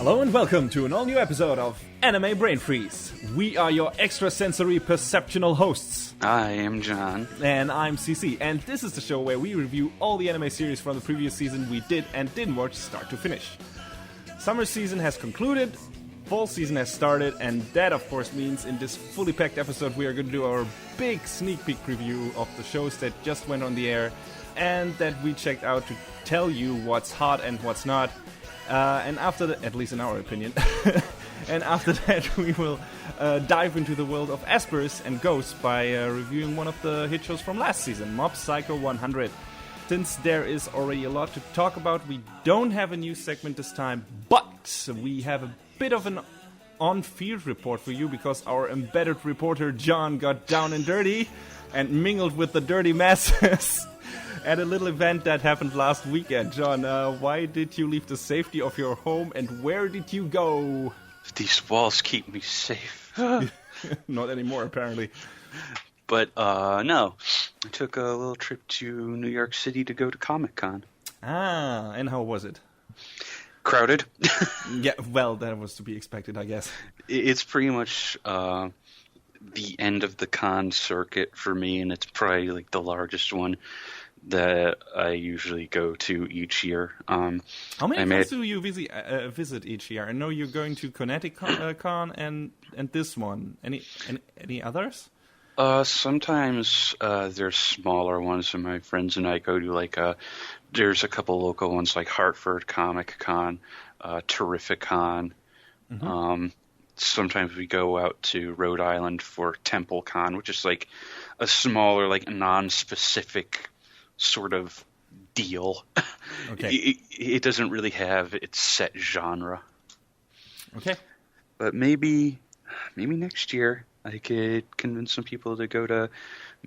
Hello and welcome to an all-new episode of Anime Brain Freeze. We are your extrasensory perceptional hosts. I am John. And I'm CC, and this is the show where we review all the anime series from the previous season we did and didn't watch start to finish. Summer season has concluded, fall season has started, and that of course means in this fully packed episode we are going to do our big sneak peek preview of the shows that just went on the air and that we checked out to tell you what's hot and what's not. And after that, at least in our opinion, and after that we will dive into the world of Espers and Ghosts by reviewing one of the hit shows from last season, Mob Psycho 100. Since there is already a lot to talk about, we don't have a news segment this time, but we have a bit of an on-field report for you because our embedded reporter John got down and dirty and mingled with the dirty masses at a little event that happened last weekend. John, why did you leave the safety of your home and where did you go? These walls keep me safe. Not anymore, apparently. But, no. I took a little trip to New York City to go to Comic-Con. Ah, and how was it? Crowded. Yeah, well, that was to be expected, I guess. It's pretty much the end of the con circuit for me, and it's probably like the largest one that I usually go to each year. How many times do you visit each year? I know you're going to ConnectiCon and this one. Any others? Sometimes there's smaller ones, and my friends and I go to like there's a couple local ones like Hartford Comic Con, Terrificon. Mm-hmm. Sometimes we go out to Rhode Island for Temple Con, which is like a smaller, like non-specific sort of deal. Okay. It doesn't really have its set genre. Okay. But maybe next year I could convince some people to go to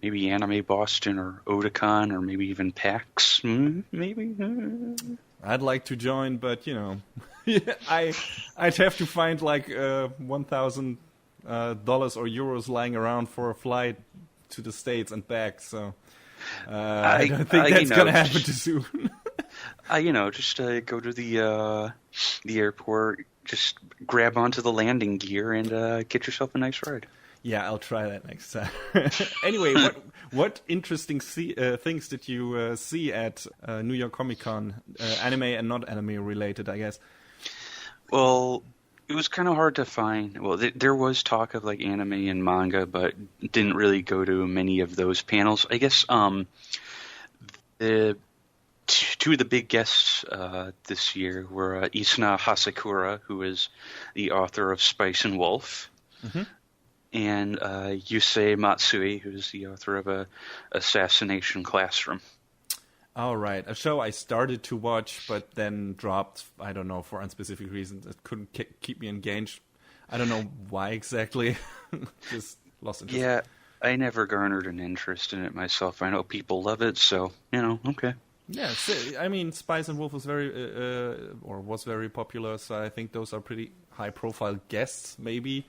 maybe Anime Boston or Otakon or maybe even PAX. Maybe. I'd like to join, but you know, I'd have to find like $1,000 or euros lying around for a flight to the States and back. So I don't think that's gonna happen too soon. Just go to the airport, just grab onto the landing gear and get yourself a nice ride. Yeah, I'll try that next time. Anyway, what interesting things did you see at New York Comic Con, anime and not anime related, I guess? Well, it was kind of hard to find. Well, there was talk of like anime and manga, but didn't really go to many of those panels. I guess the two of the big guests this year were Isuna Hasakura, who is the author of Spice and Wolf. Mm-hmm. And Yusei Matsui, who's the author of Assassination Classroom. All right. A show I started to watch, but then dropped, I don't know, for unspecific reasons. It couldn't keep me engaged. I don't know why exactly. Just lost interest. Yeah, I never garnered an interest in it myself. I know people love it, so, okay. Yeah, I mean, Spice and Wolf was very popular, so I think those are pretty high-profile guests, maybe.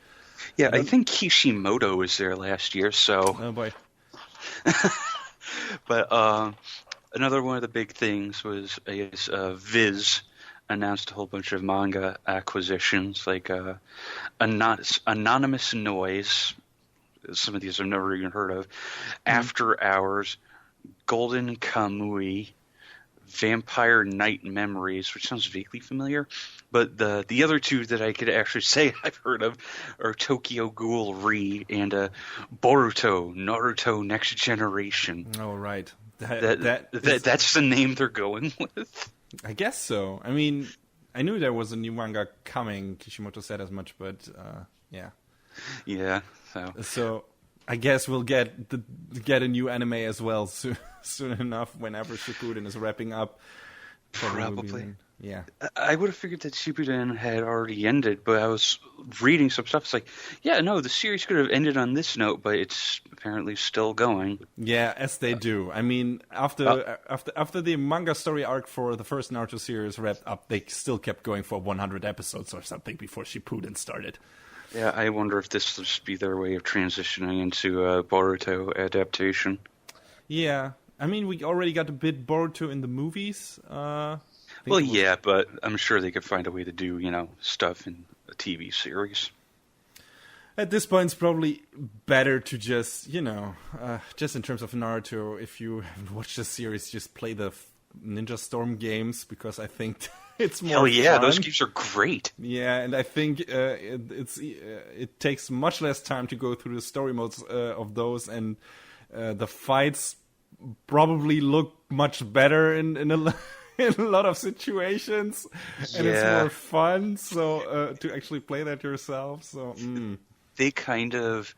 Yeah, I think Kishimoto was there last year, so... Oh, boy. But another one of the big things was, I guess, Viz announced a whole bunch of manga acquisitions, like Anonymous Noise, some of these I've never even heard of, After Hours, Golden Kamui, Vampire Night Memories, which sounds vaguely familiar, but the other two that I could actually say I've heard of are Tokyo Ghoul Re and Boruto Naruto Next Generation. Oh, right. That's the name they're going with. I guess so. I mean, I knew there was a new manga coming. Kishimoto said as much, but yeah. Yeah. So I guess we'll get a new anime as well soon enough. Whenever Shippuden is wrapping up. Probably. Yeah. I would have figured that Shippuden had already ended, but I was reading some stuff. It's like, yeah, no, the series could have ended on this note, but it's apparently still going. Yeah, as they do. I mean, after the manga story arc for the first Naruto series wrapped up, they still kept going for 100 episodes or something before Shippuden started. Yeah, I wonder if this will just be their way of transitioning into a Boruto adaptation. Yeah. I mean, we already got a bit Boruto in the movies. Well, yeah, but I'm sure they could find a way to do, stuff in a TV series. At this point, it's probably better to just, just in terms of Naruto, if you haven't watched the series, just play the Ninja Storm games, because I think it's more Hell yeah, fun. Those games are great. Yeah, and I think it takes much less time to go through the story modes of those, and the fights probably look much better in a in a lot of situations, and it's more fun. So to actually play that yourself, so. They kind of,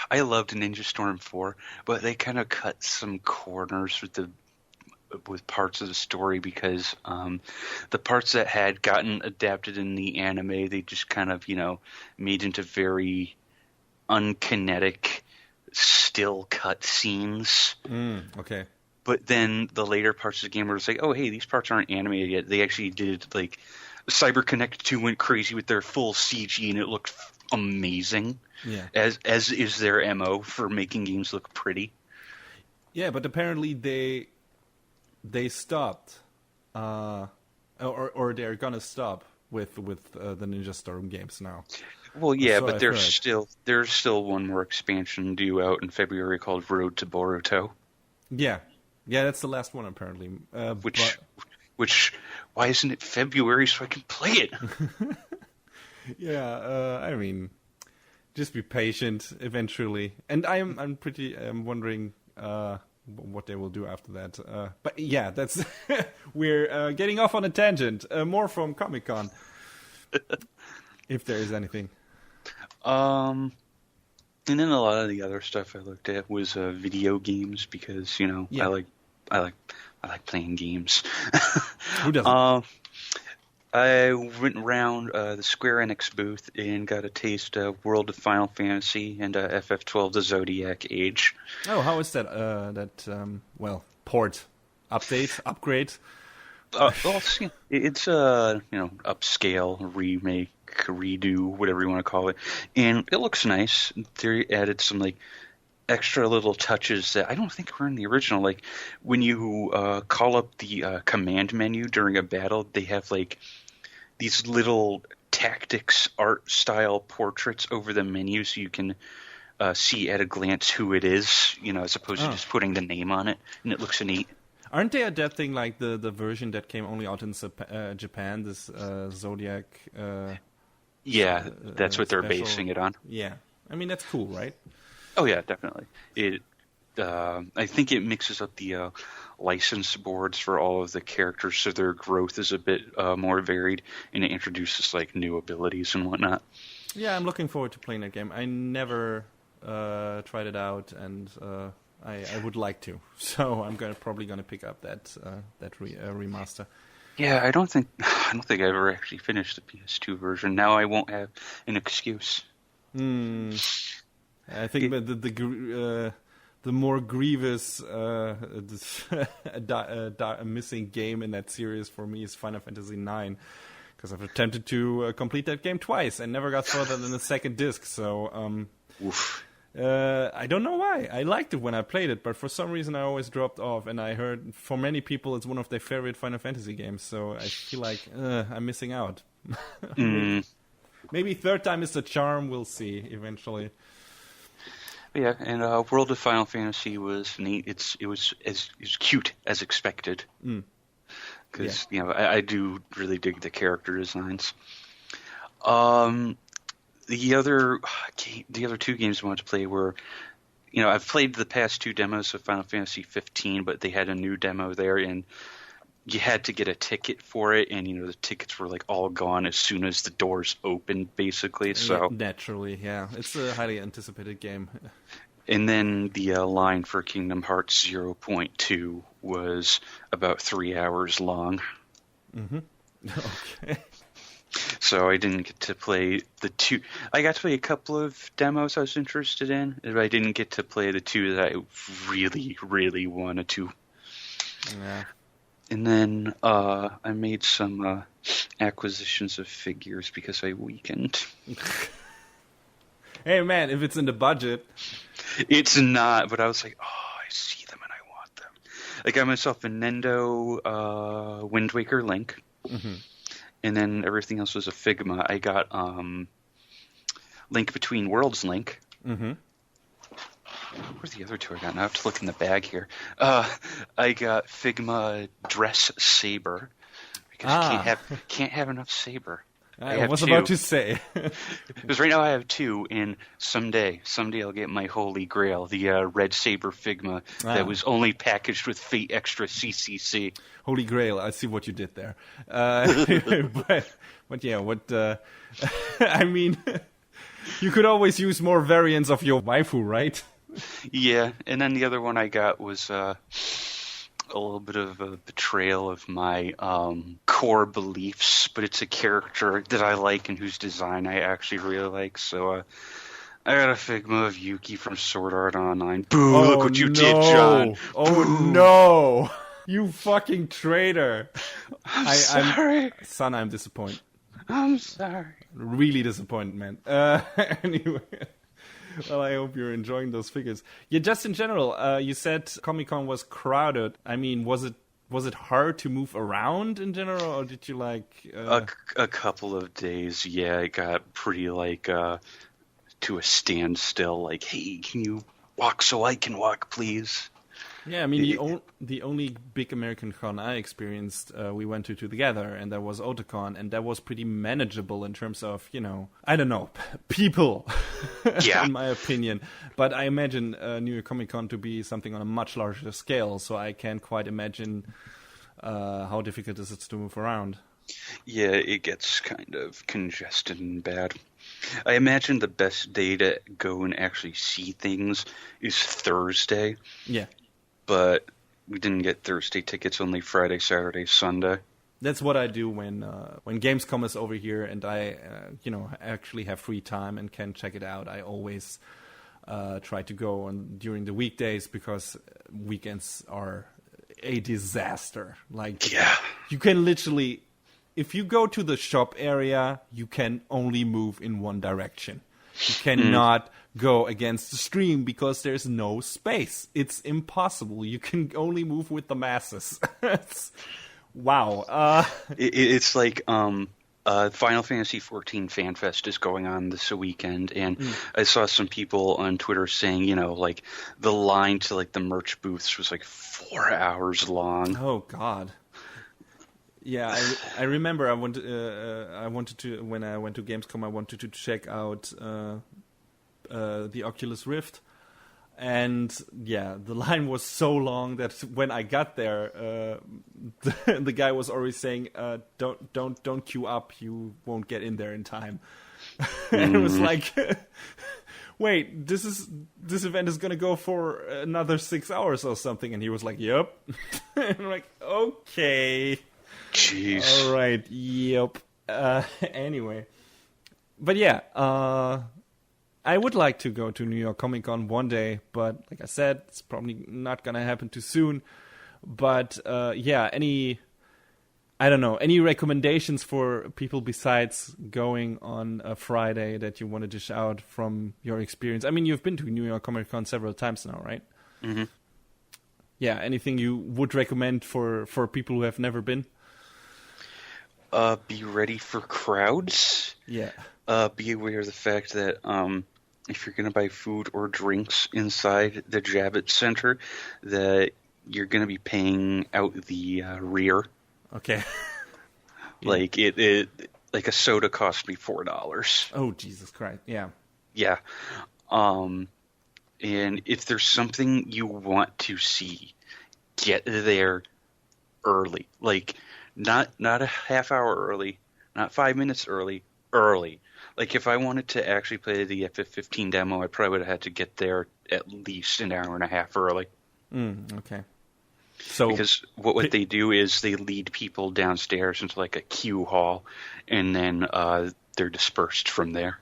I loved Ninja Storm 4, but they kind of cut some corners with parts of the story, because the parts that had gotten adapted in the anime, they just kind of, made into very unkinetic, still cut scenes. Okay. But then the later parts of the game were just like, oh, hey, these parts aren't animated yet. They actually did, like, CyberConnect 2 went crazy with their full CG, and it looked amazing. Yeah. As is their MO for making games look pretty. Yeah, but apparently they stopped, or they're gonna stop with the Ninja Storm games now. Well, yeah, So but I've there's still one more expansion due out in February called Road to Boruto. Yeah, that's the last one apparently. Which why isn't it February so I can play it? Yeah, I mean, just be patient. Eventually, and I'm wondering what they will do after that. But yeah, that's we're getting off on a tangent. More from Comic-Con, if there is anything. And then a lot of the other stuff I looked at was video games, because I like playing games. Who doesn't? I went around the Square Enix booth and got a taste of World of Final Fantasy and FF12: The Zodiac Age. Oh, how is that? Port, update, upgrade. It's upscale, remake, redo, whatever you want to call it, and it looks nice. They added some extra little touches that I don't think were in the original. Like when you call up the command menu during a battle, they have these little tactics art style portraits over the menu, so you can see at a glance who it is, as opposed to just putting the name on it, and it looks neat. Aren't they adapting the version that came only out in Japan, this Zodiac? Yeah, that's what they're special. basing it on. Yeah, I mean that's cool, right? Oh yeah, definitely. I think it mixes up the license boards for all of the characters, so their growth is a bit more varied, and it introduces new abilities and whatnot. Yeah, I'm looking forward to playing that game. I never tried it out, and I would like to. So I'm probably gonna pick up that remaster. Yeah, I don't think I ever actually finished the PS2 version. Now I won't have an excuse. I think the more grievous missing game in that series for me is Final Fantasy IX, because I've attempted to complete that game twice and never got further than the second disc. So I don't know why. I liked it when I played it, but for some reason I always dropped off. And I heard for many people it's one of their favorite Final Fantasy games. So I feel like I'm missing out. Maybe third time is the charm. We'll see eventually. Yeah, and World of Final Fantasy was neat. It was as cute as expected. Because I do really dig the character designs. The other two games I wanted to play were, I've played the past two demos of Final Fantasy 15, but they had a new demo there, and you had to get a ticket for it, and the tickets were all gone as soon as the doors opened, basically. So naturally, yeah, it's a highly anticipated game. And then the line for Kingdom Hearts 0.2 was about 3 hours long. Okay. So I didn't get to play the two. I got to play a couple of demos I was interested in, but I didn't get to play the two that I really, really wanted to. Yeah. And then I made some acquisitions of figures because I weakened. Hey man, if it's in the budget. It's not, but I was like, oh, I see them and I want them. I got myself a Nendo Wind Waker Link, and then everything else was a Figma. I got Link Between Worlds Link. Where's the other two I got? Now I have to look in the bag here. I got Figma Dress Saber because can't have enough Saber. I was about to say. Because right now I have two, and someday I'll get my holy grail, the Red Saber Figma that was only packaged with Fate Extra CCC. Holy grail, I see what you did there. But yeah, I mean, you could always use more variants of your waifu, right? Yeah, and then the other one I got was a little bit of a betrayal of my core beliefs, but it's a character that I like and whose design I actually really like. So I got a Figma of Yuki from Sword Art Online. Boo! Look what you did, John. Oh no! You fucking traitor! I'm sorry, son. I'm disappointed. I'm sorry. Really disappointed, man. Anyway. Well, I hope you're enjoying those figures. Yeah, just in general, you said Comic-Con was crowded. I mean, was it hard to move around in general, or did you like... A couple of days, yeah, it got pretty, to a standstill, like, hey, can you walk so I can walk, please? Yeah, I mean, the only big American con I experienced, we went to together, and that was Otakon, and that was pretty manageable in terms of, I don't know, people, yeah. in my opinion. But I imagine New York Comic Con to be something on a much larger scale, so I can't quite imagine how difficult it is to move around. Yeah, it gets kind of congested and bad. I imagine the best day to go and actually see things is Thursday. Yeah. But we didn't get Thursday tickets, only Friday, Saturday, Sunday. That's what I do when Gamescom is over here and I, actually have free time and can check it out. I always try to go during the weekdays because weekends are a disaster. You can literally, if you go to the shop area, you can only move in one direction. You cannot go against the stream because there's no space. It's impossible. You can only move with the masses. Wow. It's like Final Fantasy XIV Fan Fest is going on this weekend, and I saw some people on Twitter saying, the line to the merch booths was 4 hours long. Oh God. Yeah, I remember I wanted to when I went to Gamescom, I wanted to check out the Oculus Rift, and yeah, the line was so long that when I got there, the guy was already saying, "Don't queue up, you won't get in there in time." And it was like, wait, this event is gonna go for another 6 hours or something, and he was like, "Yep," and I'm like, okay. Jeez. All right. Yep. Anyway, but yeah, I would like to go to New York Comic Con one day, but like I said, it's probably not gonna happen too soon. But yeah, any recommendations for people besides going on a Friday that you want to dish out from your experience? I mean, you've been to New York Comic Con several times now, right? Mm-hmm. Yeah. Anything you would recommend for people who have never been? Be ready for crowds. Yeah. Be aware of the fact that if you're going to buy food or drinks inside the Javits Center, that you're going to be paying out the rear. Okay. Like a soda cost me $4. Oh, Jesus Christ! Yeah. Yeah. And if there's something you want to see, get there early. Not a half hour early, not 5 minutes early. If I wanted to actually play the FF15 demo, I probably would have had to get there at least an hour and a half early. Okay. So because what they do is they lead people downstairs into a queue hall, and then they're dispersed from there.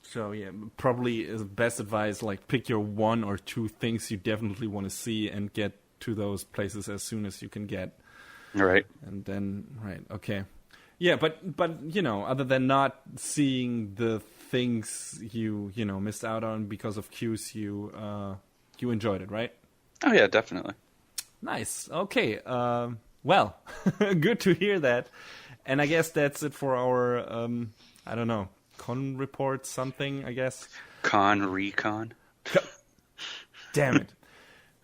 So yeah, probably is best advice, pick your one or two things you definitely want to see and get to those places as soon as you can get. Right. And then, right, okay. Yeah, but other than not seeing the things you missed out on because of queues, you enjoyed it, right? Oh, yeah, definitely. Nice. Okay. Well, good to hear that. And I guess that's it for our, I don't know, con report something, I guess. Recon. Damn it.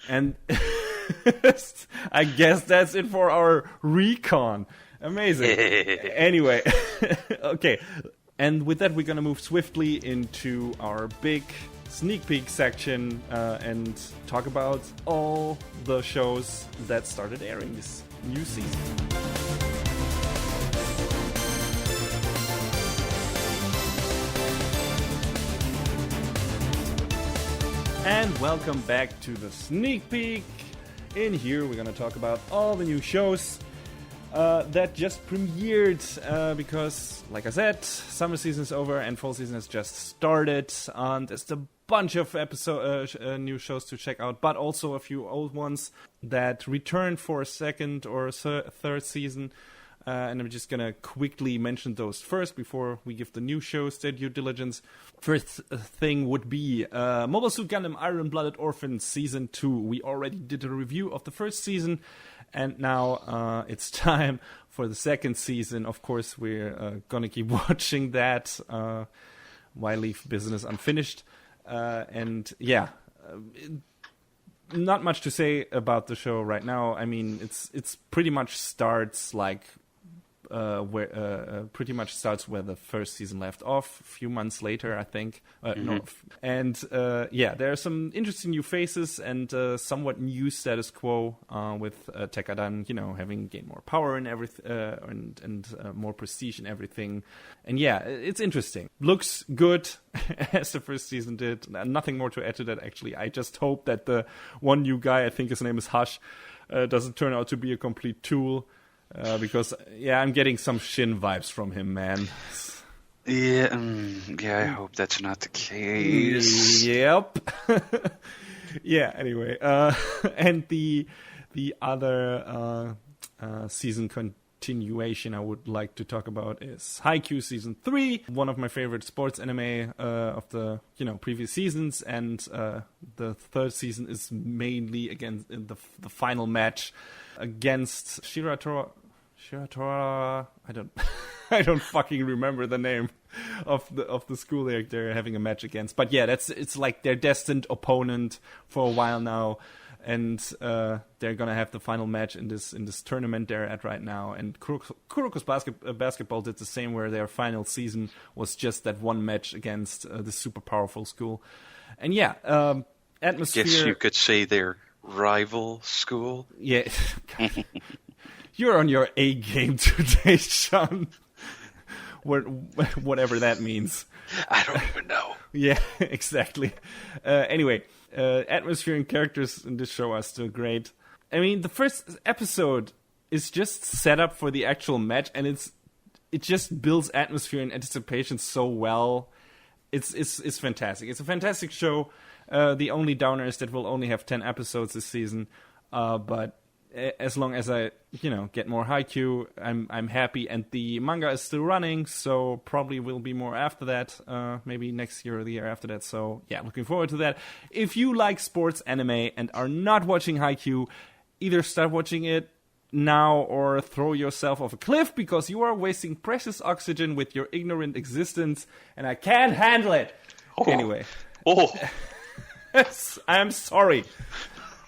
And I guess that's it for our recon. Amazing. Anyway, okay. And with that, we're going to move swiftly into our big sneak peek section and talk about all the shows that started airing this new season. And welcome back to the sneak peek. In here, we're going to talk about all the new shows that just premiered because, like I said, summer season is over and fall season has just started. There's a bunch of new shows to check out, but also a few old ones that returned for a second or third season. And I'm just going to quickly mention those first before we give the new shows their due diligence. First thing would be Mobile Suit Gundam Iron-Blooded Orphans Season 2. We already did a review of the first season, and now it's time for the second season. Of course, we're going to keep watching that. Why leave business unfinished? And yeah, not much to say about the show right now. I mean, it's pretty much starts like pretty much starts where the first season left off, a few months later, I think. And there are some interesting new faces and somewhat new status quo with Tekadan, having gained more power and everything, and more prestige and everything. And yeah, it's interesting. Looks good as the first season did. Nothing more to add to that, actually. I just hope that the one new guy, I think his name is Hush, doesn't turn out to be a complete tool. Because I'm getting some Shin vibes from him, man. Yeah, I hope that's not the case. Yep. Anyway, and the other season continuation I would like to talk about is Haikyuu Season 3, one of my favorite sports anime of the previous seasons, and the third season is mainly against the final match against Shiratora. I don't fucking remember the name of the school they're having a match against. But yeah, it's like their destined opponent for a while now, and they're gonna have the final match in this tournament they're at right now. And Kuroko's basketball did the same, where their final season was just that one match against the super powerful school. And atmosphere. Guess you could say their rival school. Yeah. You're on your A game today, Sean. Whatever that means. I don't even know. Yeah, exactly. Anyway, atmosphere and characters in this show are still great. I mean, the first episode is just set up for the actual match, and it just builds atmosphere and anticipation so well. It's fantastic. It's a fantastic show. The only downer is that we'll only have 10 episodes this season, but as long as I, get more Haikyuu, I'm happy. And the manga is still running, so probably will be more after that, maybe next year or the year after that. So yeah, looking forward to that. If you like sports anime and are not watching Haikyuu, either start watching it now or throw yourself off a cliff, because you are wasting precious oxygen with your ignorant existence, and I can't handle it. Anyway. I'm sorry.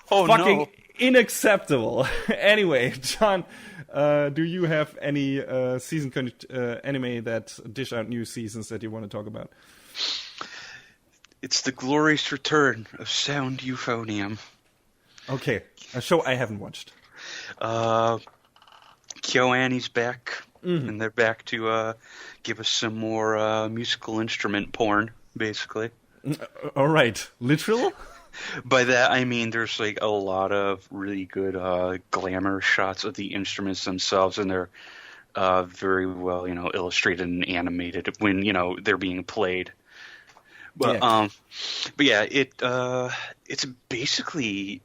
Fucking no. Unacceptable. Anyway, John, do you have any anime that dish out new seasons that you want to talk about? It's the glorious return of Sound Euphonium. Okay, a show I haven't watched. KyoAni's back, and they're back to give us some more musical instrument porn, basically. All right, literal? By that, I mean there's like a lot of really good glamour shots of the instruments themselves, and they're very well, illustrated and animated when, they're being played. But it's basically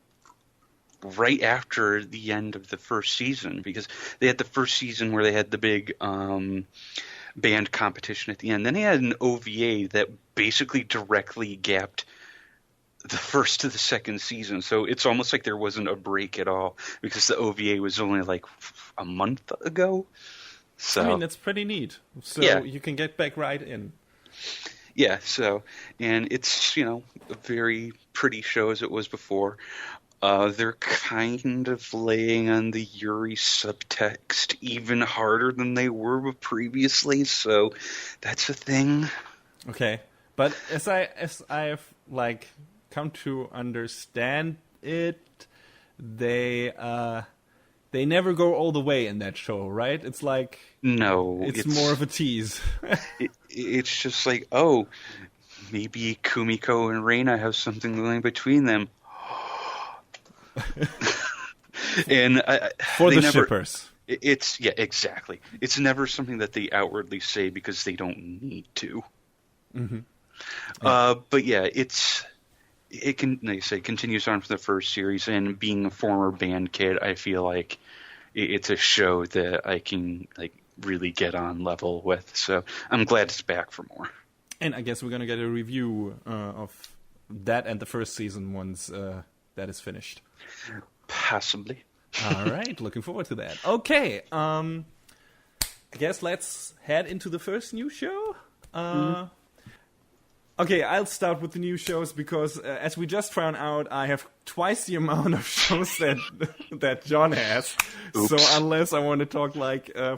right after the end of the first season, because they had the first season where they had the big band competition at the end. Then they had an OVA that basically directly gapped the first to the second season. So it's almost like there wasn't a break at all because the OVA was only like a month ago. So I mean, that's pretty neat. So yeah. you can get back right in. Yeah, so, and it's, a very pretty show as it was before. They're kind of laying on the Yuri subtext even harder than they were previously, so that's a thing. Okay, but as I've like come to understand it, they never go all the way in that show, right? It's like it's more of a tease. It's just like, oh, maybe Kumiko and Reina have something going between them. And for the shippers. Exactly. It's never something that they outwardly say because they don't need to. Mm-hmm. Yeah. But yeah, it can, like I say, continues on from the first series, and being a former band kid, I feel like it's a show that I can really get on level with. So I'm glad it's back for more. And I guess we're gonna get a review of that and the first season once that is finished. Possibly. All right, looking forward to that. Okay, I guess let's head into the first new show. Okay, I'll start with the new shows because, as we just found out, I have twice the amount of shows that John has. Oops. So unless I want to talk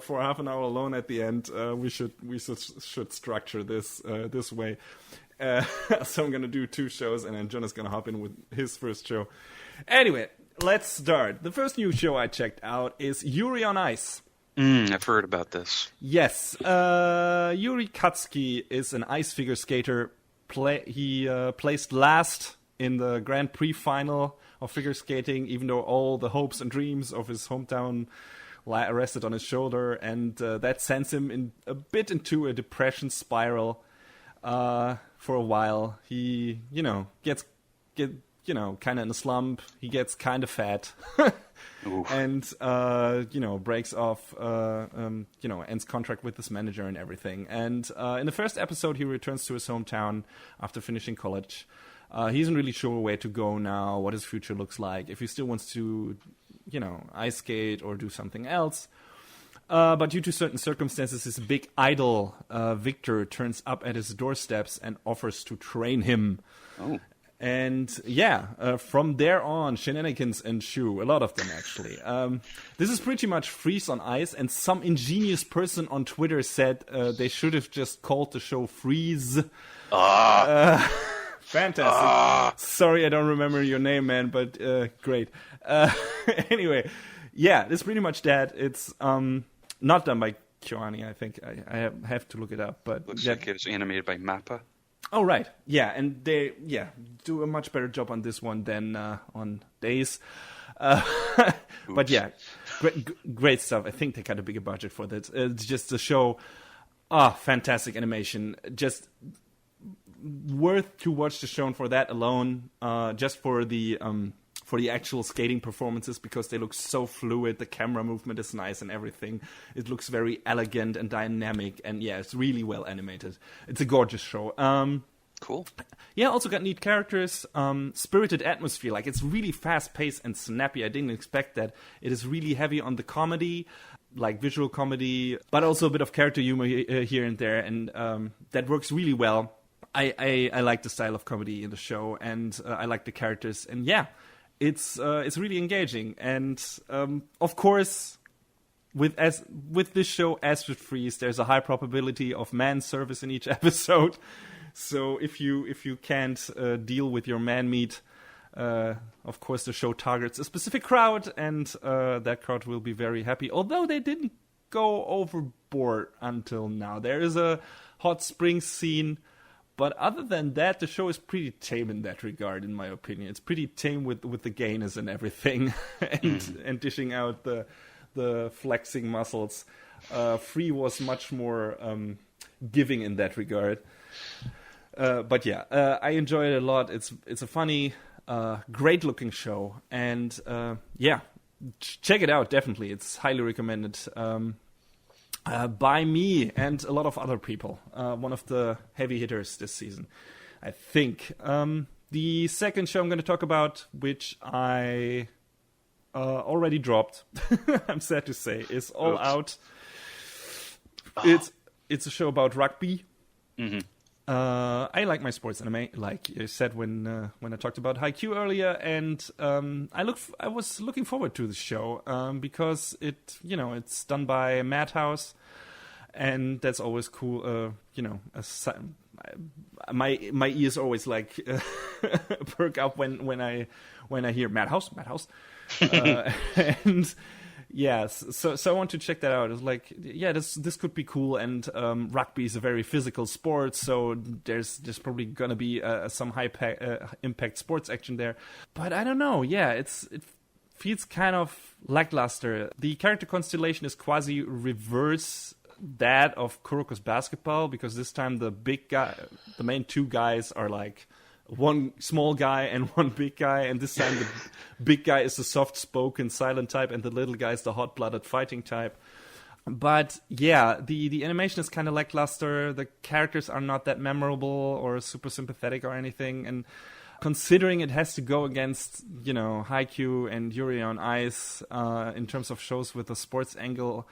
for half an hour alone at the end, we should structure this this way. So I'm gonna do 2 shows, and then John is gonna hop in with his first show. Anyway, let's start. The first new show I checked out is Yuri on Ice. I've heard about this. Yes, Yuri Katsuki is an ice figure skater. He placed last in the Grand Prix final of figure skating, even though all the hopes and dreams of his hometown rested on his shoulder, and that sends him a bit into a depression spiral for a while. He, gets kind of in a slump. He gets kind of fat. And, breaks off, ends contract with his manager and everything. And in the first episode, he returns to his hometown after finishing college. He isn't really sure where to go now, what his future looks like, if he still wants to, ice skate or do something else. But due to certain circumstances, his big idol, Victor, turns up at his doorsteps and offers to train him. Oh. And from there on, shenanigans ensue. A lot of them, actually. This is pretty much Freeze on Ice, and some ingenious person on Twitter said they should have just called the show Freeze. Fantastic. Sorry, I don't remember your name, man, but great. Anyway, this is pretty much that. It's not done by Kyoani, I think. I have to look it up. But looks like it was animated by Mappa. Oh, right. Yeah, and they do a much better job on this one than on Days. But yeah, great stuff. I think they got a bigger budget for this. It's just the show. Fantastic animation. Just worth to watch the show for that alone. Just for the actual skating performances, because they look so fluid. The camera movement is nice and everything. It looks very elegant and dynamic, and it's really well animated. It's a gorgeous show. Cool. Yeah, also got neat characters, spirited atmosphere. Like, it's really fast-paced and snappy. I didn't expect that. It is really heavy on the comedy, like visual comedy, but also a bit of character humor here and there, and that works really well. I like the style of comedy in the show, and I like the characters, and it's really engaging, and of course, with this show, as with Freeze, there's a high probability of man service in each episode. So if you can't deal with your man meat, of course the show targets a specific crowd, and that crowd will be very happy. Although they didn't go overboard until now. There is a hot spring scene. But other than that, the show is pretty tame in that regard, in my opinion. It's pretty tame with the gainers and everything, and dishing out the flexing muscles. Free was much more giving in that regard. But I enjoy it a lot. It's a funny, great looking show, and check it out. Definitely, it's highly recommended. By me and a lot of other people. One of the heavy hitters this season, I think. The second show I'm going to talk about, which I already dropped, I'm sad to say, is All Out. It's a show about rugby. Mm-hmm. I like my sports anime, like you said when I talked about Haikyuu earlier, and I was looking forward to the show because it's done by Madhouse, and that's always cool. My ears always like perk up when I hear Madhouse, and. Yes, so I want to check that out. It's like, yeah, this could be cool, and rugby is a very physical sport, so there's probably gonna be some high impact sports action there. But I don't know. Yeah, it feels kind of lackluster. The character constellation is quasi reverse that of Kuroko's basketball, because this time the main two guys are like one small guy and one big guy, and this time the big guy is the soft-spoken silent type and the little guy is the hot-blooded fighting type. But yeah, the animation is kind of lackluster. The characters are not that memorable or super sympathetic or anything, and considering it has to go against Haikyuu and Yuri on Ice in terms of shows with a sports angle,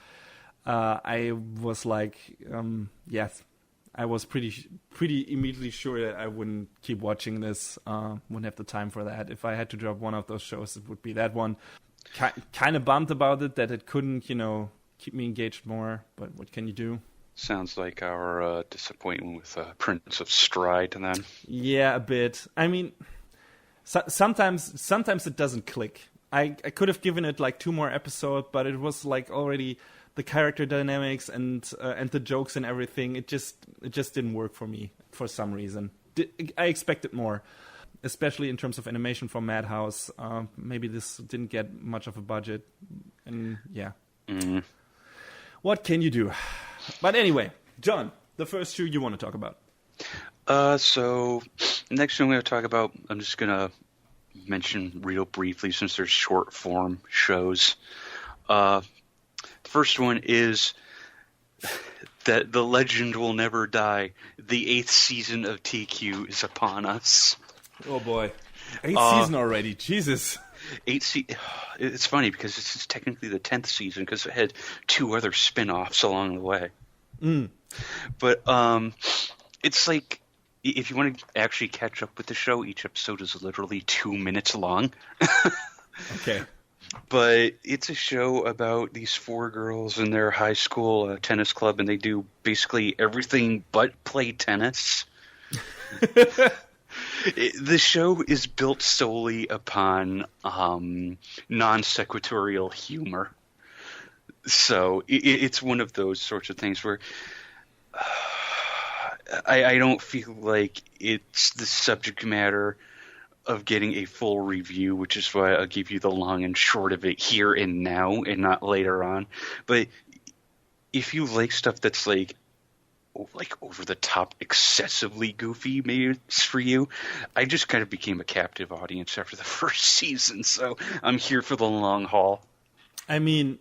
I was like, yes, I was pretty immediately sure that I wouldn't keep watching this. Wouldn't have the time for that. If I had to drop one of those shows, it would be that one. Kind of bummed about it that it couldn't, keep me engaged more. But what can you do? Sounds like our disappointment with Prince of Stride, then. Yeah, a bit. I mean, sometimes it doesn't click. I could have given it like 2 more episodes, but it was like already the character dynamics and the jokes and everything. It just didn't work for me for some reason. I expected more, especially in terms of animation from Madhouse. Maybe this didn't get much of a budget, and yeah. Mm-hmm. What can you do? But anyway, John, the first show you want to talk about. So next show I'm going to talk about, I'm just going to mention real briefly since there's short form shows. The first one is that the legend will never die. The 8th season of Teekyu is upon us. Oh boy. 8th season already, Jesus. It's funny because this is technically the 10th season because it had 2 other spin-offs along the way. Mm. But it's like, if you want to actually catch up with the show, each episode is literally 2 minutes long. Okay. But it's a show about these 4 girls in their high school tennis club, and they do basically everything but play tennis. The show is built solely upon non-sequitorial humor. So it's one of those sorts of things where I don't feel like it's the subject matter of getting a full review, which is why I'll give you the long and short of it here and now and not later on. But if you like stuff that's like over the top, excessively goofy, maybe it's for you. I just kind of became a captive audience after the first season, so I'm here for the long haul. I mean,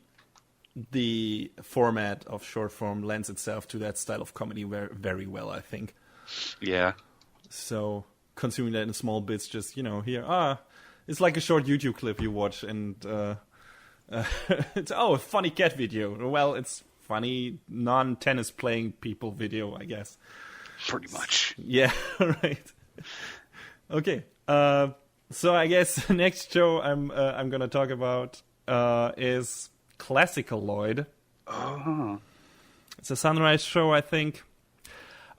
the format of short form lends itself to that style of comedy very, very well, I think. Yeah. So consuming that in small bits, just here, it's like a short YouTube clip you watch, and it's a funny cat video. Well, it's funny non-tennis playing people video, I guess. Pretty much. Yeah. Right. Okay. So I guess the next show I'm gonna talk about is ClassicaLoid. Oh. It's a Sunrise show, I think.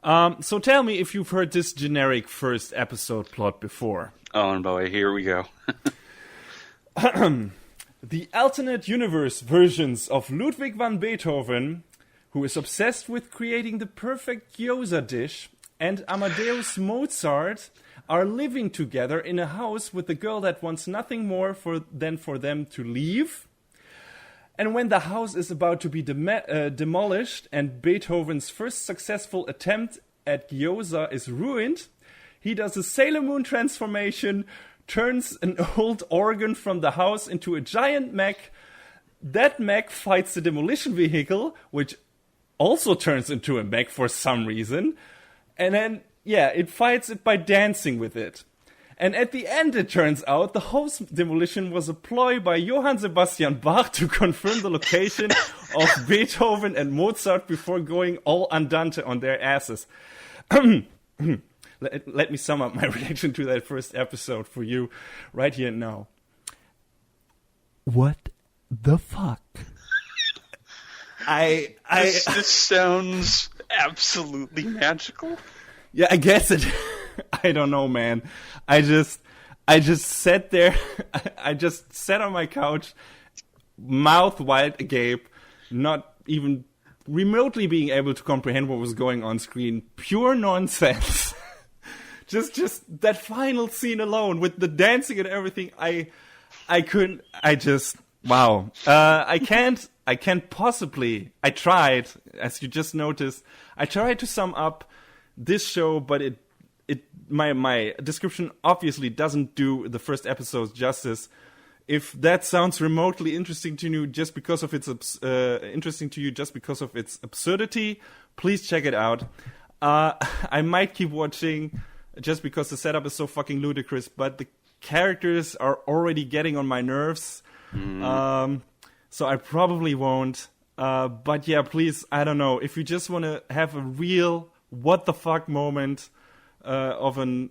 So tell me if you've heard this generic first episode plot before. Oh boy, here we go. The alternate universe versions of Ludwig van Beethoven, who is obsessed with creating the perfect gyoza dish, and Amadeus Mozart are living together in a house with a girl that wants nothing more than for them to leave. And when the house is about to be demolished and Beethoven's first successful attempt at gyoza is ruined, he does a Sailor Moon transformation, turns an old organ from the house into a giant mech. That mech fights the demolition vehicle, which also turns into a mech for some reason. And then, it fights it by dancing with it. And at the end, it turns out, the whole demolition was a ploy by Johann Sebastian Bach to confirm the location of Beethoven and Mozart before going all andante on their asses. Let me sum up my reaction to that first episode for you right here and now. What the fuck? This sounds absolutely magical. Yeah, I guess it. I don't know, man. I just sat there. I just sat on my couch, mouth wide agape, not even remotely being able to comprehend what was going on screen. Pure nonsense. just that final scene alone with the dancing and everything. I couldn't. Wow. I can't possibly. I tried, as you just noticed. I tried to sum up this show, but my description obviously doesn't do the first episode justice. If that sounds remotely interesting to you just because of its absurdity, please check it out. I might keep watching just because the setup is so fucking ludicrous, but the characters are already getting on my nerves. So I probably won't. But yeah, please, I don't know. If you just want to have a real what the fuck moment of a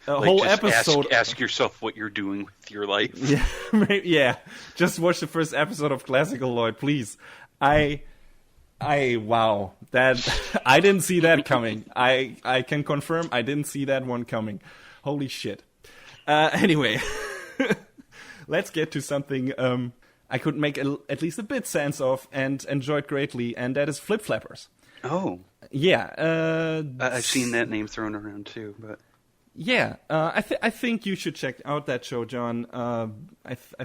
whole episode. Ask yourself what you're doing with your life. Yeah, yeah. Just watch the first episode of ClassicaLoid, please. Wow, that I didn't see that coming. I can confirm I didn't see that one coming. Holy shit. Anyway, let's get to something I could make at least a bit sense of and enjoyed greatly, and that is Flip Flappers. Oh. Yeah. I've seen that name thrown around too, but... Yeah, I think you should check out that show, John. I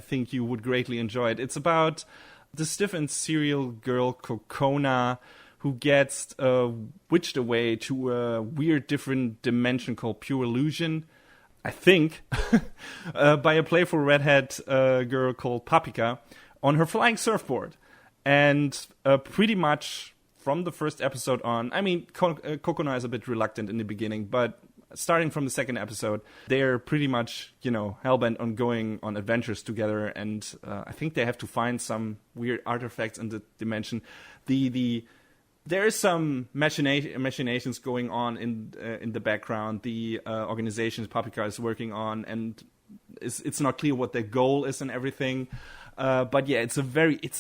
think you would greatly enjoy it. It's about the stiff and serial girl Kokona who gets witched away to a weird different dimension called Pure Illusion, I think, by a playful redhead girl called Papika on her flying surfboard. And pretty much from the first episode on, I mean, Kokona is a bit reluctant in the beginning, but starting from the second episode, they're pretty much, hellbent on going on adventures together, and I think they have to find some weird artifacts in the dimension. There is some machinations going on in the background. The organizations Papika is working on, and it's not clear what their goal is and everything. But yeah, it's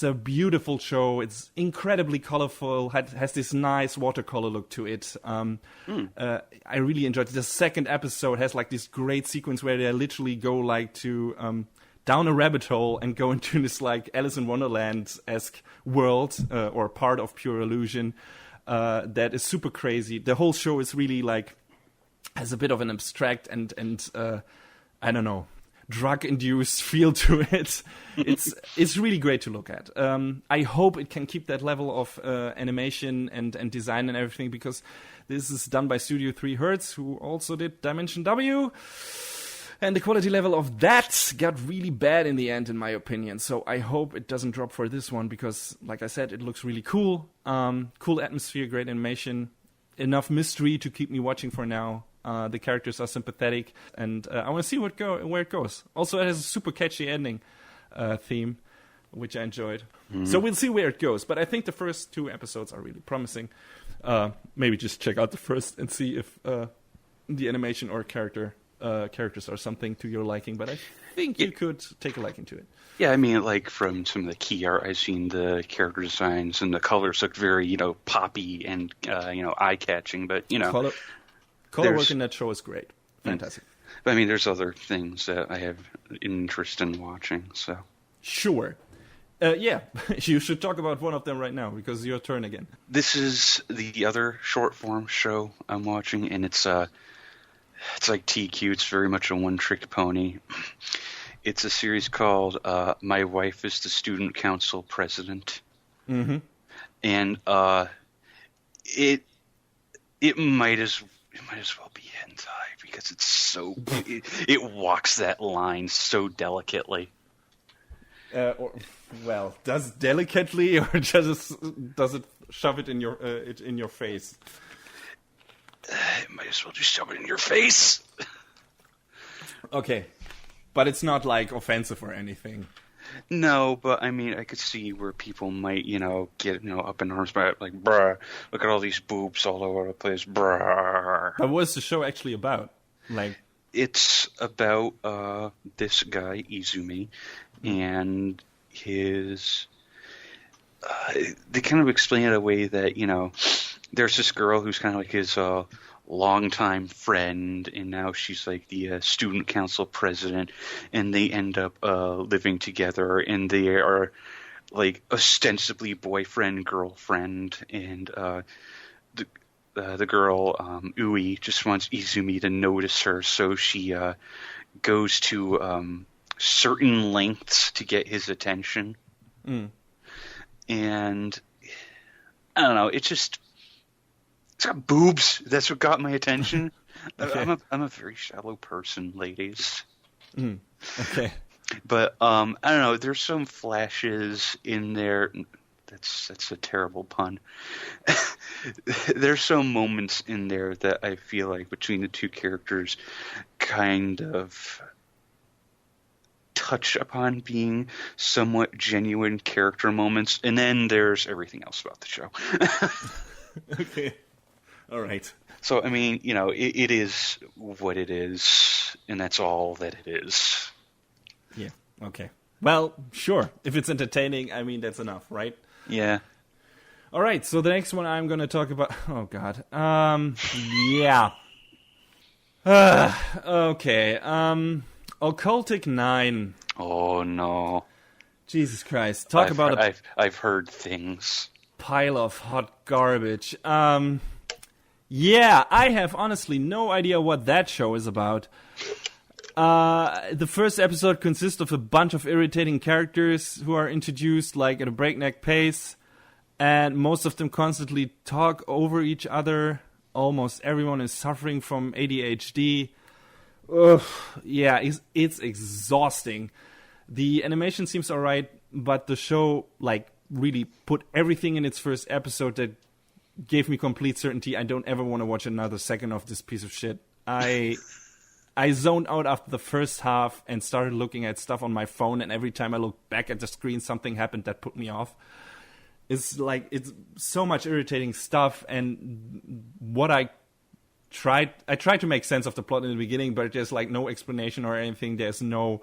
a beautiful show. It's incredibly colorful. Has this nice watercolor look to it. I really enjoyed it. The second episode has like this great sequence where they literally go like to down a rabbit hole and go into this like Alice in Wonderland-esque world or part of Pure Illusion that is super crazy. The whole show is really like has a bit of an abstract and I don't know, drug-induced feel to it. It's really great to look at. I hope it can keep that level of animation and design and everything, because this is done by Studio 3 Hertz, who also did Dimension W. And the quality level of that got really bad in the end, in my opinion. So I hope it doesn't drop for this one, because, like I said, it looks really cool. Cool atmosphere, great animation, enough mystery to keep me watching for now. The characters are sympathetic, and I want to see where it goes. Also, it has a super catchy ending theme, which I enjoyed. Mm-hmm. So we'll see where it goes. But I think the first 2 episodes are really promising. Maybe just check out the first and see if the animation or characters are something to your liking. But I think you could take a liking to it. Yeah, I mean, like from some of the key art I've seen, the character designs and the colors look very, poppy and eye-catching. But color work in that show is great. Fantastic. But I mean, there's other things that I have interest in watching, so. Sure. Yeah, you should talk about one of them right now, because it's your turn again. This is the other short-form show I'm watching, and it's like Teekyu. It's very much a one-trick pony. It's a series called My Wife is the Student Council President. Mm-hmm. And it might as well be hentai, because it's so it walks that line so delicately. Does delicately, or does it shove it in your face? It might as well just shove it in your face. Okay. But it's not, like, offensive or anything. No, but I mean, I could see where people might, get, up in arms about, like, bruh, look at all these boobs all over the place, bruh. But what is the show actually about? Like, it's about this guy, Izumi, and his... they kind of explain it a way that, there's this girl who's kind of like his longtime friend, and now she's like the student council president, and they end up living together, and they are like ostensibly boyfriend girlfriend, and the girl Ui just wants Izumi to notice her, so she goes to certain lengths to get his attention. And I don't know, it's got boobs. That's what got my attention. Okay. I'm a very shallow person, ladies. Okay. But I don't know. There's some flashes in there. That's a terrible pun. There's some moments in there that I feel like between the two characters kind of touch upon being somewhat genuine character moments, and then there's everything else about the show. Okay. All right. So, I mean, it is what it is, and that's all that it is. Yeah. Okay. Well, sure. If it's entertaining, I mean, that's enough, right? Yeah. All right. So the next one I'm going to talk about... Oh, God. Yeah. Okay. Occultic 9. Oh, no. Jesus Christ. I've heard things. Pile of hot garbage. Yeah, I have honestly no idea what that show is about. The first episode consists of a bunch of irritating characters who are introduced like at a breakneck pace, and most of them constantly talk over each other. Almost everyone is suffering from ADHD. Ugh, yeah, it's exhausting. The animation seems alright, but the show like really put everything in its first episode that gave me complete certainty I don't ever want to watch another second of this piece of shit. I zoned out after the first half and started looking at stuff on my phone, and every time I looked back at the screen, something happened that put me off. It's so much irritating stuff, and I tried to make sense of the plot in the beginning, but there's like no explanation or anything. There's no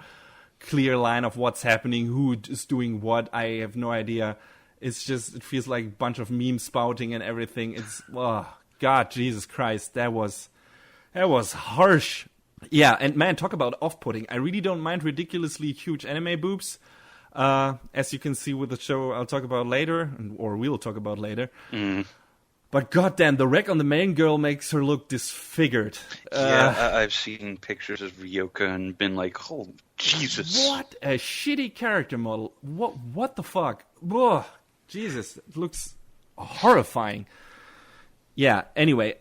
clear line of what's happening, who is doing what. I have no idea. It feels like a bunch of meme spouting and everything. It's, oh, God, Jesus Christ, that was harsh. Yeah, and man, talk about off-putting. I really don't mind ridiculously huge anime boobs. As you can see with the show I'll talk about later, or we'll talk about later. But goddamn, the wreck on the main girl makes her look disfigured. I've seen pictures of Ryoka and been like, oh, Jesus. What a shitty character model. What the fuck? Ugh, Jesus, it looks horrifying. Yeah, anyway,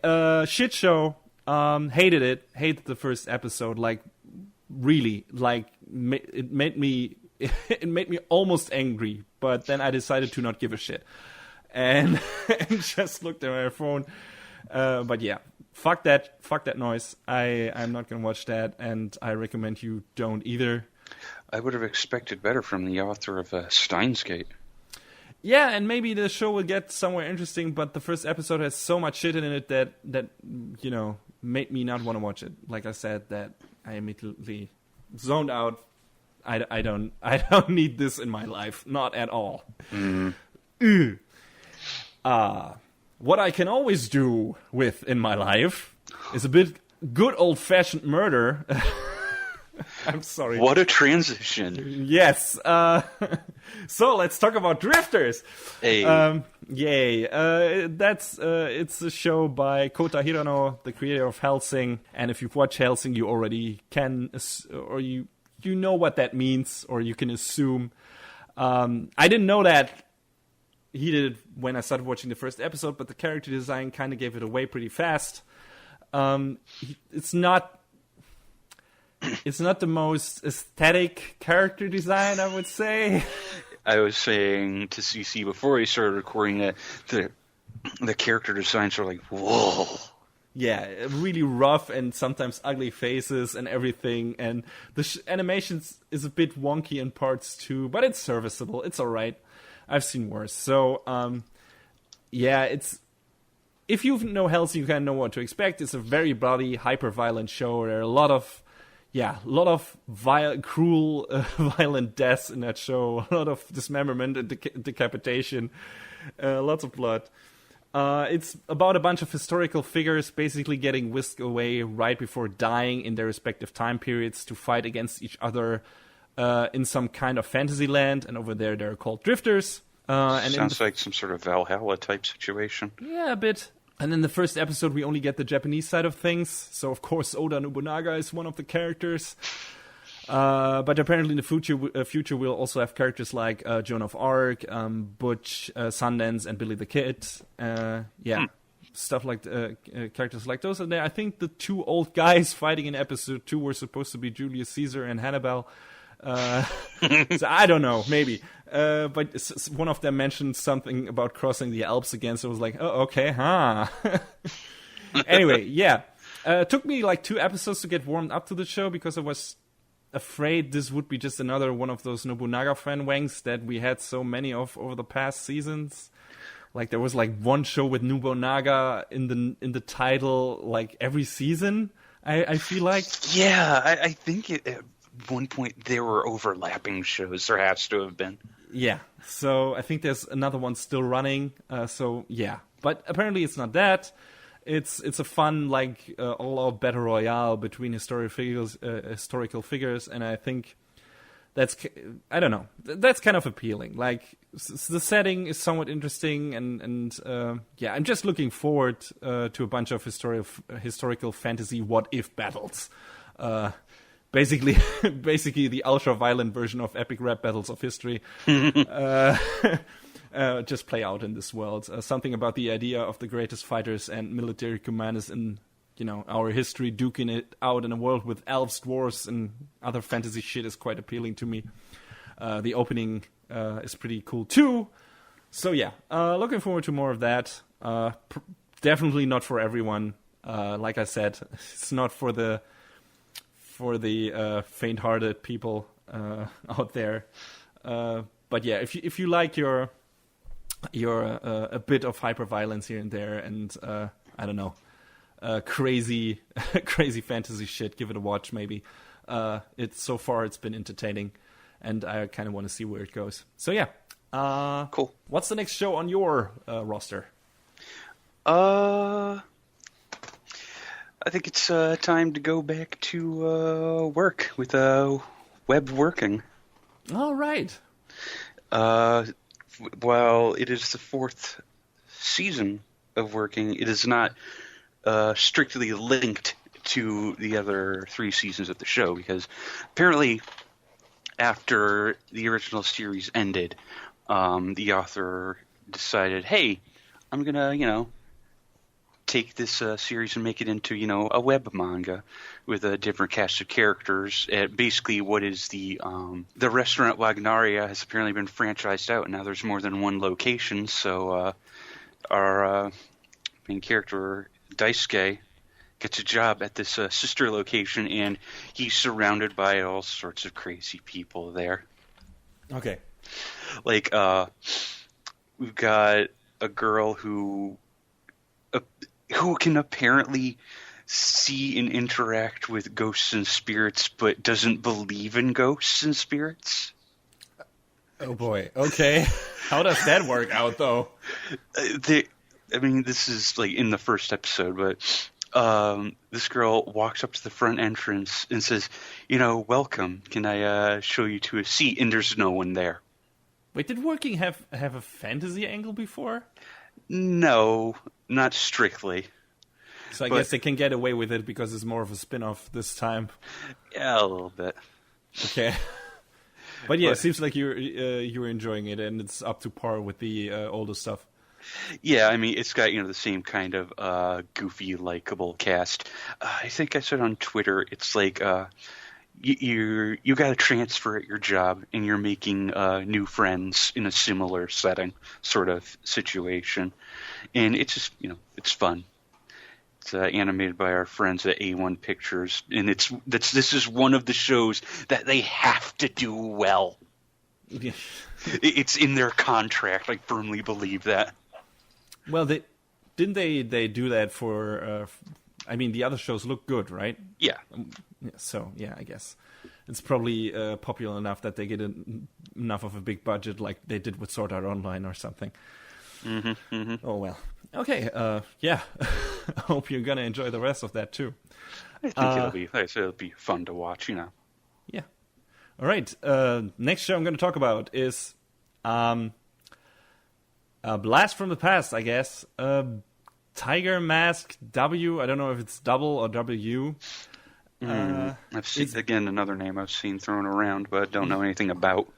shit show. Hated it. Hated the first episode. Like, really. Like, it made me almost angry. But then I decided to not give a shit. And just looked at my phone. But yeah, fuck that noise. I'm not gonna watch that, and I recommend you don't either. I would have expected better from the author of Steins Gate. Yeah, and maybe the show will get somewhere interesting, but the first episode has so much shit in it that made me not want to watch it. Like I said, that I immediately zoned out. I don't need this in my life, not at all. What I can always do with in my life is a bit good old-fashioned murder. I'm sorry. What a transition. Yes. So let's talk about Drifters. Hey. Yay. It's a show by Kota Hirano, the creator of Hellsing. And if you've watched Hellsing, you already can, or you know what that means, or you can assume. I didn't know that he did it when I started watching the first episode, but the character design kind of gave it away pretty fast. It's not the most aesthetic character design, I would say. I was saying to CC before we started recording that the character designs are like, whoa. really rough and sometimes ugly faces and everything. And the animations is a bit wonky in parts too, but it's serviceable. It's all right. I've seen worse. So, it's... If you know Hellsing, you kind of know what to expect. It's a very bloody, hyper-violent show. There are a lot of cruel, violent deaths in that show. A lot of dismemberment and decapitation. Lots of blood. It's about a bunch of historical figures basically getting whisked away right before dying in their respective time periods to fight against each other in some kind of fantasy land. And over there, they're called drifters. Sounds like some sort of Valhalla type situation. Yeah, a bit. And in the first episode, we only get the Japanese side of things. So, of course, Oda Nobunaga is one of the characters. But apparently in the future, we'll also have characters like Joan of Arc, Butch, Sundance, and Billy the Kid. Stuff like characters like those are there. I think the two old guys fighting in episode 2 were supposed to be Julius Caesar and Hannibal. So I don't know, maybe. But one of them mentioned something about crossing the Alps again, so I was like, oh, okay, huh. Anyway, it took me like 2 episodes to get warmed up to the show because I was afraid this would be just another one of those Nobunaga fanwangs that we had so many of over the past seasons. Like there was like one show with Nobunaga in the title like every season, I feel like. Yeah, I think at one point there were overlapping shows. There has to have been. Yeah, so I think there's another one still running. But apparently it's not that. It's a fun all-out battle royale between historical figures, and I think that's kind of appealing. Like the setting is somewhat interesting, and I'm just looking forward to a bunch of historical fantasy what-if battles. Basically the ultra-violent version of epic rap battles of history just play out in this world. Something about the idea of the greatest fighters and military commanders in, our history duking it out in a world with elves, dwarves, and other fantasy shit is quite appealing to me. The opening is pretty cool too. So looking forward to more of that. Definitely not for everyone. Like I said, it's not for the faint-hearted people out there, but if you like your a bit of hyper-violence here and there, and I don't know, crazy fantasy shit, give it a watch maybe. It's been entertaining, and I kind of want to see where it goes. So cool. What's the next show on your roster? I think it's time to go back to work with web working. All right. While it is the 4th season of working, it is not strictly linked to the other 3 seasons of the show, because apparently after the original series ended, the author decided, hey, I'm going to, take this series and make it into, a web manga with a different cast of characters. Basically, what is the restaurant Wagnaria has apparently been franchised out, and now there's more than one location. So our main character, Daisuke, gets a job at this sister location, and he's surrounded by all sorts of crazy people there. Okay. Like, we've got a girl who can apparently see and interact with ghosts and spirits, but doesn't believe in ghosts and spirits. Oh boy. Okay. How does that work out, though? This is like in the first episode, but this girl walks up to the front entrance and says, welcome. Can I show you to a seat? And there's no one there. Wait, did working have a fantasy angle before? No, not strictly. So I guess they can get away with it because it's more of a spin-off this time. Yeah, a little bit. Okay. But it seems like you're enjoying it, and it's up to par with the older stuff. Yeah, it's got the same kind of goofy, likable cast. I think I said on Twitter, it's like you got to transfer at your job, and you're making new friends in a similar setting, sort of situation, and it's just it's fun. It's animated by our friends at A1 Pictures, and this is one of the shows that they have to do well. Yeah. It's in their contract. I firmly believe that. Well, didn't they do that for? I mean, the other shows look good, right? Yeah. So yeah, I guess it's probably popular enough that they get enough of a big budget, like they did with Sword Art Online or something. Mm-hmm, mm-hmm. Oh well. Okay. Yeah. I hope you're gonna enjoy the rest of that too. I think it'll be fun to watch. You know. Yeah. All right. Next show I'm going to talk about is a blast from the past, I guess. Tiger Mask W. I don't know if it's double or W. I've seen again another name I've seen thrown around, but don't know anything about.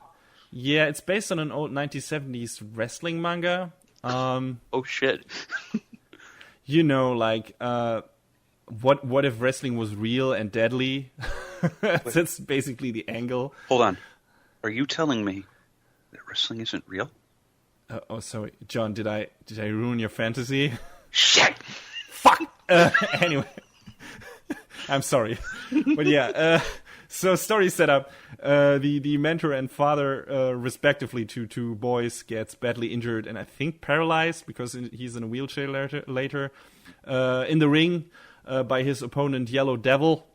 Yeah, it's based on an old 1970s wrestling manga. Oh shit! You know, like what if wrestling was real and deadly? That's basically the angle. Hold on, are you telling me that wrestling isn't real? Oh, sorry, John. Did I ruin your fantasy? Shit! Fuck. Anyway, I'm sorry, but yeah. So story setup: the mentor and father, respectively, to two boys, gets badly injured and I think paralyzed because he's in a wheelchair later in the ring by his opponent Yellow Devil.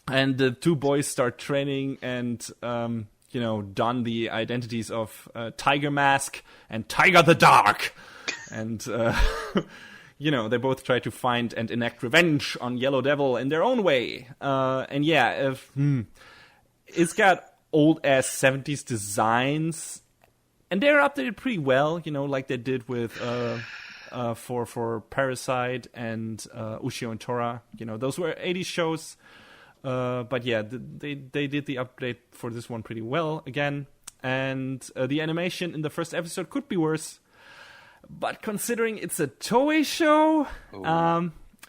And the two boys start training and, don the identities of Tiger Mask and Tiger the Dark. And, they both try to find and enact revenge on Yellow Devil in their own way. It's got old-ass 70s designs. And they're updated pretty well, like they did with... for Parasite and Ushio and Tora. Those were 80s shows. But yeah, they did the update for this one pretty well again. And the animation in the first episode could be worse. But considering it's a Toei show,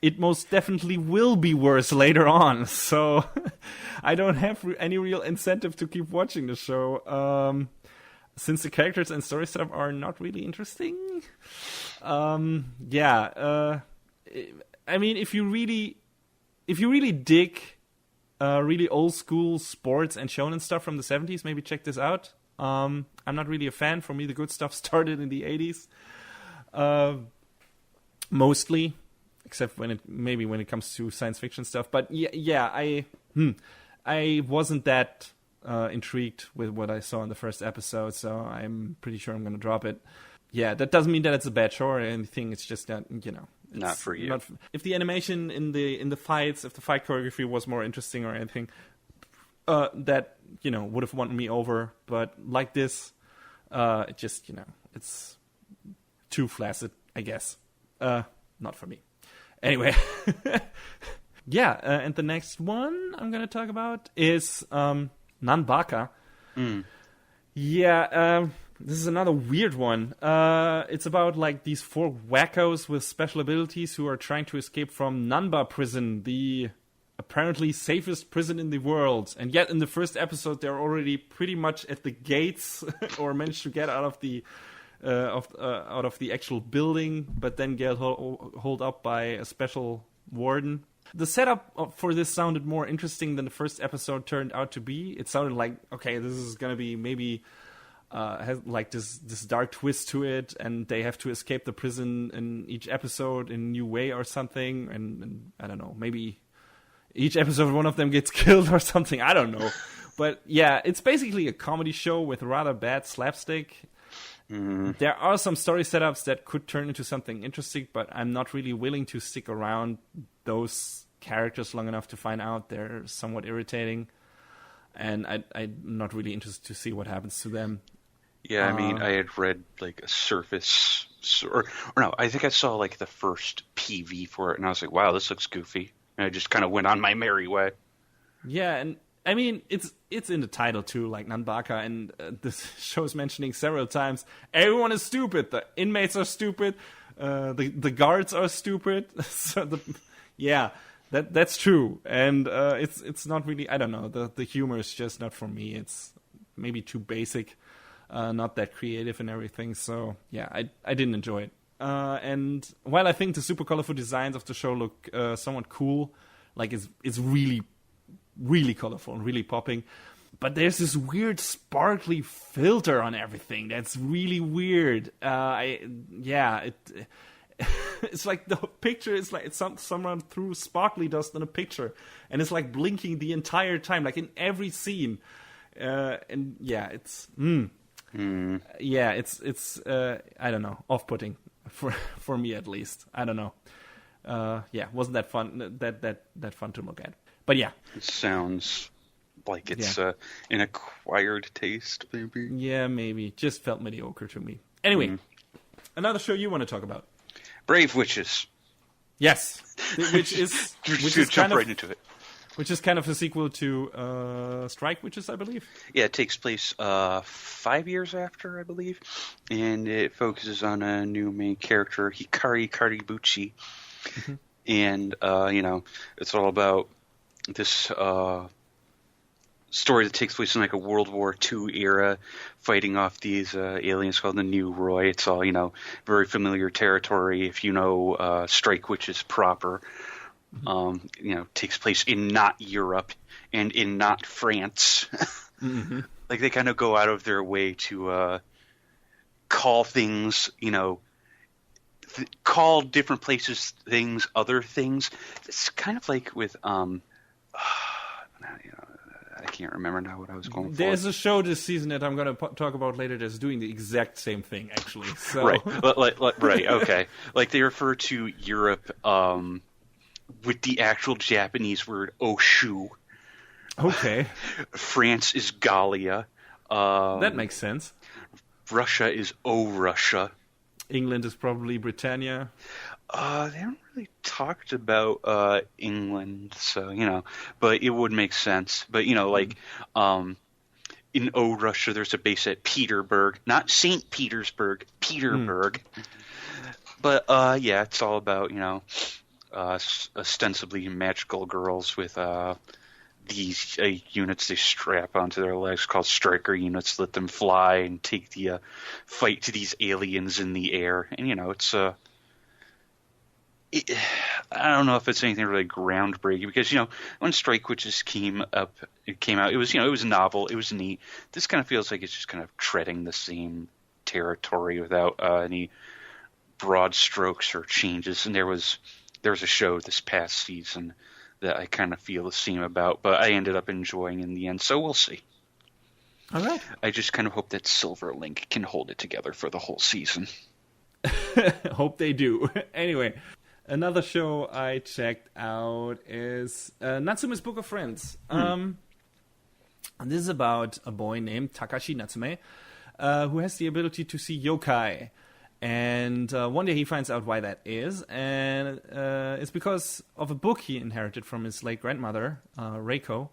it most definitely will be worse later on. So I don't have any real incentive to keep watching the show. Since the characters and story setup are not really interesting. I mean, if you really dig really old school sports and shonen stuff from the 70s, maybe check this out. I'm not really a fan. For me, the good stuff started in the 80s. Mostly, except when it comes to science fiction stuff. But I wasn't that intrigued with what I saw in the first episode, so I'm pretty sure I'm going to drop it. Yeah, that doesn't mean that it's a bad show or anything. It's just that, it's not for you. If the animation in the fights, if the fight choreography was more interesting or anything, that would have won me over. But like this, it just it's too flaccid, I guess. Not for me. Anyway, yeah. And the next one I'm gonna talk about is Nanbaka. Yeah. This is another weird one. It's about like these four wackos with special abilities who are trying to escape from Nanba prison, the apparently safest prison in the world. And yet in the first episode, they're already pretty much at the gates or managed to get out of the out of the actual building, but then get held up by a special warden. The setup for this sounded more interesting than the first episode turned out to be. It sounded like, okay, this is going to be maybe... has like this dark twist to it, and they have to escape the prison in each episode in a new way or something, and I don't know, maybe each episode one of them gets killed or something, I don't know. But yeah, it's basically a comedy show with rather bad slapstick. There are some story setups that could turn into something interesting, but I'm not really willing to stick around those characters long enough to find out they're somewhat irritating, and I'm not really interested to see what happens to them. Yeah, I mean, I had read like a surface, or no, I think I saw like the first PV for it, and I was like, wow, this looks goofy. And I just kind of went on my merry way. Yeah, and I mean, it's in the title too, like Nanbaka, and this show's mentioning several times, everyone is stupid, the inmates are stupid, the guards are stupid, so that's true, and it's not really, I don't know, the humor is just not for me, it's maybe too basic. Not that creative and everything, so yeah, I didn't enjoy it. And while I think the super colorful designs of the show look somewhat cool, like it's really, really colorful and really popping, but there's this weird sparkly filter on everything that's really weird. It's like the picture is like it's someone threw sparkly dust on a picture, and it's like blinking the entire time, like in every scene. And yeah, it's it's I don't know, off-putting for me at least. I don't know. Wasn't that fun? That fun to look at. But yeah, it sounds like it's an acquired taste, maybe. Yeah, maybe. Just felt mediocre to me. Anyway, another show you want to talk about? Brave Witches. Yes, which is jump right into it. Which is kind of a sequel to Strike Witches, I believe. Yeah, it takes place 5 years after, I believe, and it focuses on a new main character, Hikari Karibuchi, and it's all about this story that takes place in like a World War II era, fighting off these aliens called the New Roy. It's all very familiar territory if you know Strike Witches proper. Takes place in not Europe and in not France. Like they kind of go out of their way to call things, call different places things, other things. It's kind of like with I can't remember now what I was going for. There's a show this season that I'm going to talk about later that's doing the exact same thing, actually. So. Right, right, okay. Like they refer to Europe with the actual Japanese word Oshu. Okay. France is Gallia. That makes sense. Russia is O-Russia. England is probably Britannia. They haven't really talked about England, so, but it would make sense. But, in O-Russia, there's a base at Petersburg, not St. Petersburg, Petersburg. But, it's all about, ostensibly magical girls with these units they strap onto their legs called striker units, let them fly and take the fight to these aliens in the air. And, it's I don't know if it's anything really groundbreaking because, when Strike Witches came out, it was, it was novel, it was neat. This kind of feels like it's just kind of treading the same territory without any broad strokes or changes. And there was a show this past season that I kind of feel the same about, but I ended up enjoying in the end, so we'll see. All right. I just kind of hope that Silver Link can hold it together for the whole season. Hope they do. Anyway, another show I checked out is Natsume's Book of Friends. And this is about a boy named Takashi Natsume, who has the ability to see yokai. And one day he finds out why that is, and it's because of a book he inherited from his late grandmother, Reiko,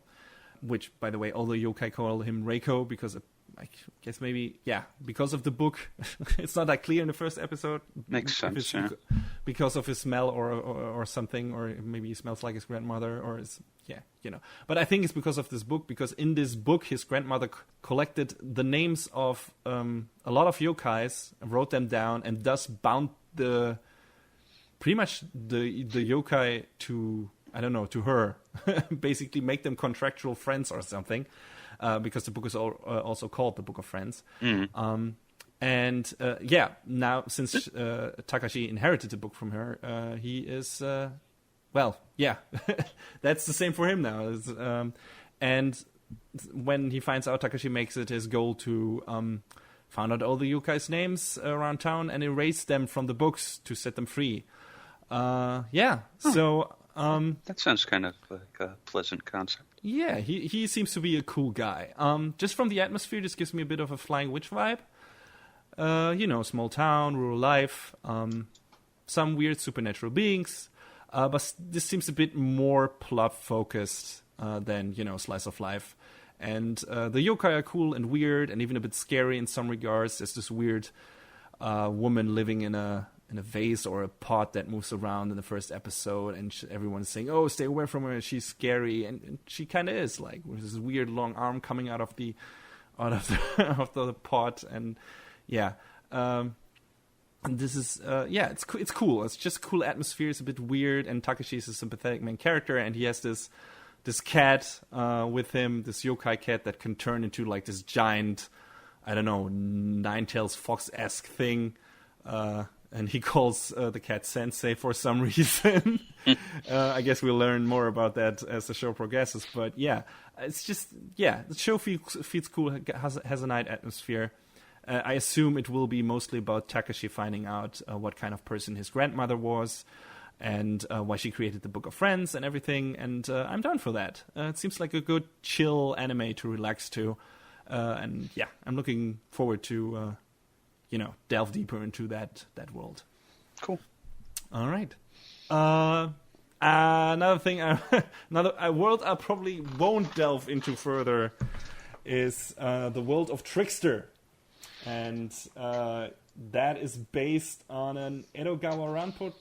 which, by the way, all the yokai call him Reiko because I guess because of the book. It's not that clear in the first episode. Makes sense, yeah. Because of his smell or something, or maybe he smells like his grandmother, or But I think it's because of this book, because in this book his grandmother collected the names of a lot of yokais, wrote them down, and thus bound pretty much the yokai to, I don't know, to her. Basically make them contractual friends or something. Because the book is also called the Book of Friends. Now since Takashi inherited the book from her, he is, that's the same for him now. And when he finds out, Takashi makes it his goal to find out all the yokais' names around town and erase them from the books to set them free. So... that sounds kind of like a pleasant concept. Yeah, he seems to be a cool guy. Just from the atmosphere, this gives me a bit of a Flying Witch vibe. Small town, rural life, some weird supernatural beings. But this seems a bit more plot-focused than, slice of life. And the yokai are cool and weird and even a bit scary in some regards. There's this weird woman living in a vase or a pot that moves around in the first episode, and everyone's saying, "Oh, stay away from her. She's scary," and she kind of is, like, with this weird long arm coming out of the of the pot, and And this is, it's cool. It's just cool atmosphere. It's a bit weird, and Takeshi is a sympathetic main character, and he has this cat with him, this yokai cat that can turn into like this giant, I don't know, Ninetales Fox-esque thing. And he calls the cat Sensei for some reason. I guess we'll learn more about that as the show progresses. But yeah, it's just, the show feels cool, has a nice atmosphere. I assume it will be mostly about Takeshi finding out what kind of person his grandmother was and why she created the Book of Friends and everything. And I'm down for that. It seems like a good, chill anime to relax to. And yeah, I'm looking forward to... delve deeper into that world. Cool. All right. Another thing, a world I probably won't delve into further is the world of Trickster, and that is based on an Edogawa Ranpo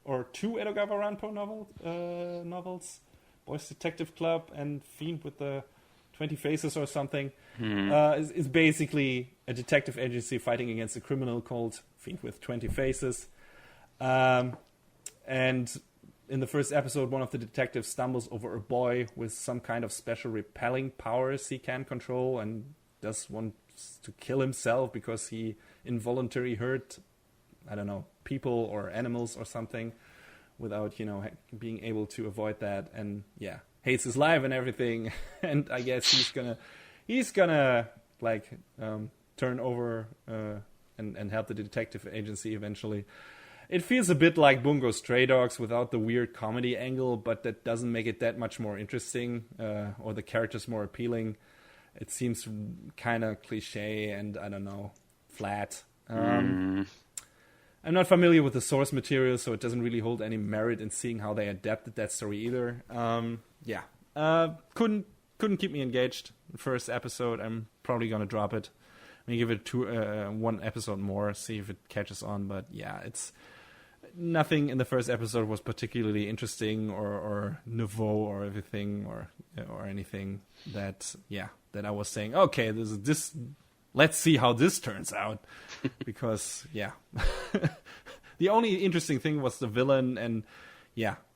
or two Edogawa Ranpo novels, Boys Detective Club and Fiend with the 20 Faces or something. Is basically a detective agency fighting against a criminal called Fiend with 20 Faces. And in the first episode, one of the detectives stumbles over a boy with some kind of special repelling powers he can control and does want to kill himself because he involuntarily hurt, I don't know, people or animals or something without, being able to avoid that. And yeah, hates his life and everything. And I guess he's gonna like turn over and help the detective agency eventually. It feels a bit like Bungo Stray Dogs without the weird comedy angle, but that doesn't make it that much more interesting or the characters more appealing. It seems kind of cliche and, I don't know, flat. I'm not familiar with the source material, so it doesn't really hold any merit in seeing how they adapted that story either. Couldn't keep me engaged. The first episode, I'm probably gonna drop it. I'm gonna give it one episode more, see if it catches on. But yeah, it's nothing in the first episode was particularly interesting or nouveau or everything or anything that I was saying. Okay, this. Let's see how this turns out, because the only interesting thing was the villain, and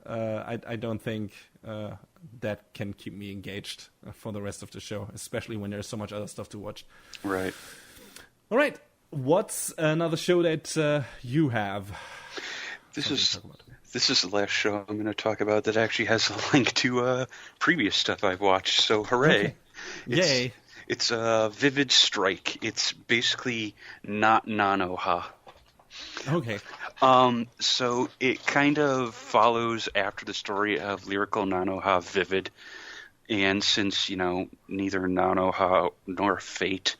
I don't think that can keep me engaged for the rest of the show, especially when there's so much other stuff to watch. Right. All right. What's another show that you have? This is the last show I'm going to talk about that actually has a link to previous stuff I've watched. So hooray! Okay. Yay! It's Vivid Strike. It's basically not Nanoha. Okay. So it kind of follows after the story of Lyrical Nanoha Vivid. And since, neither Nanoha nor Fate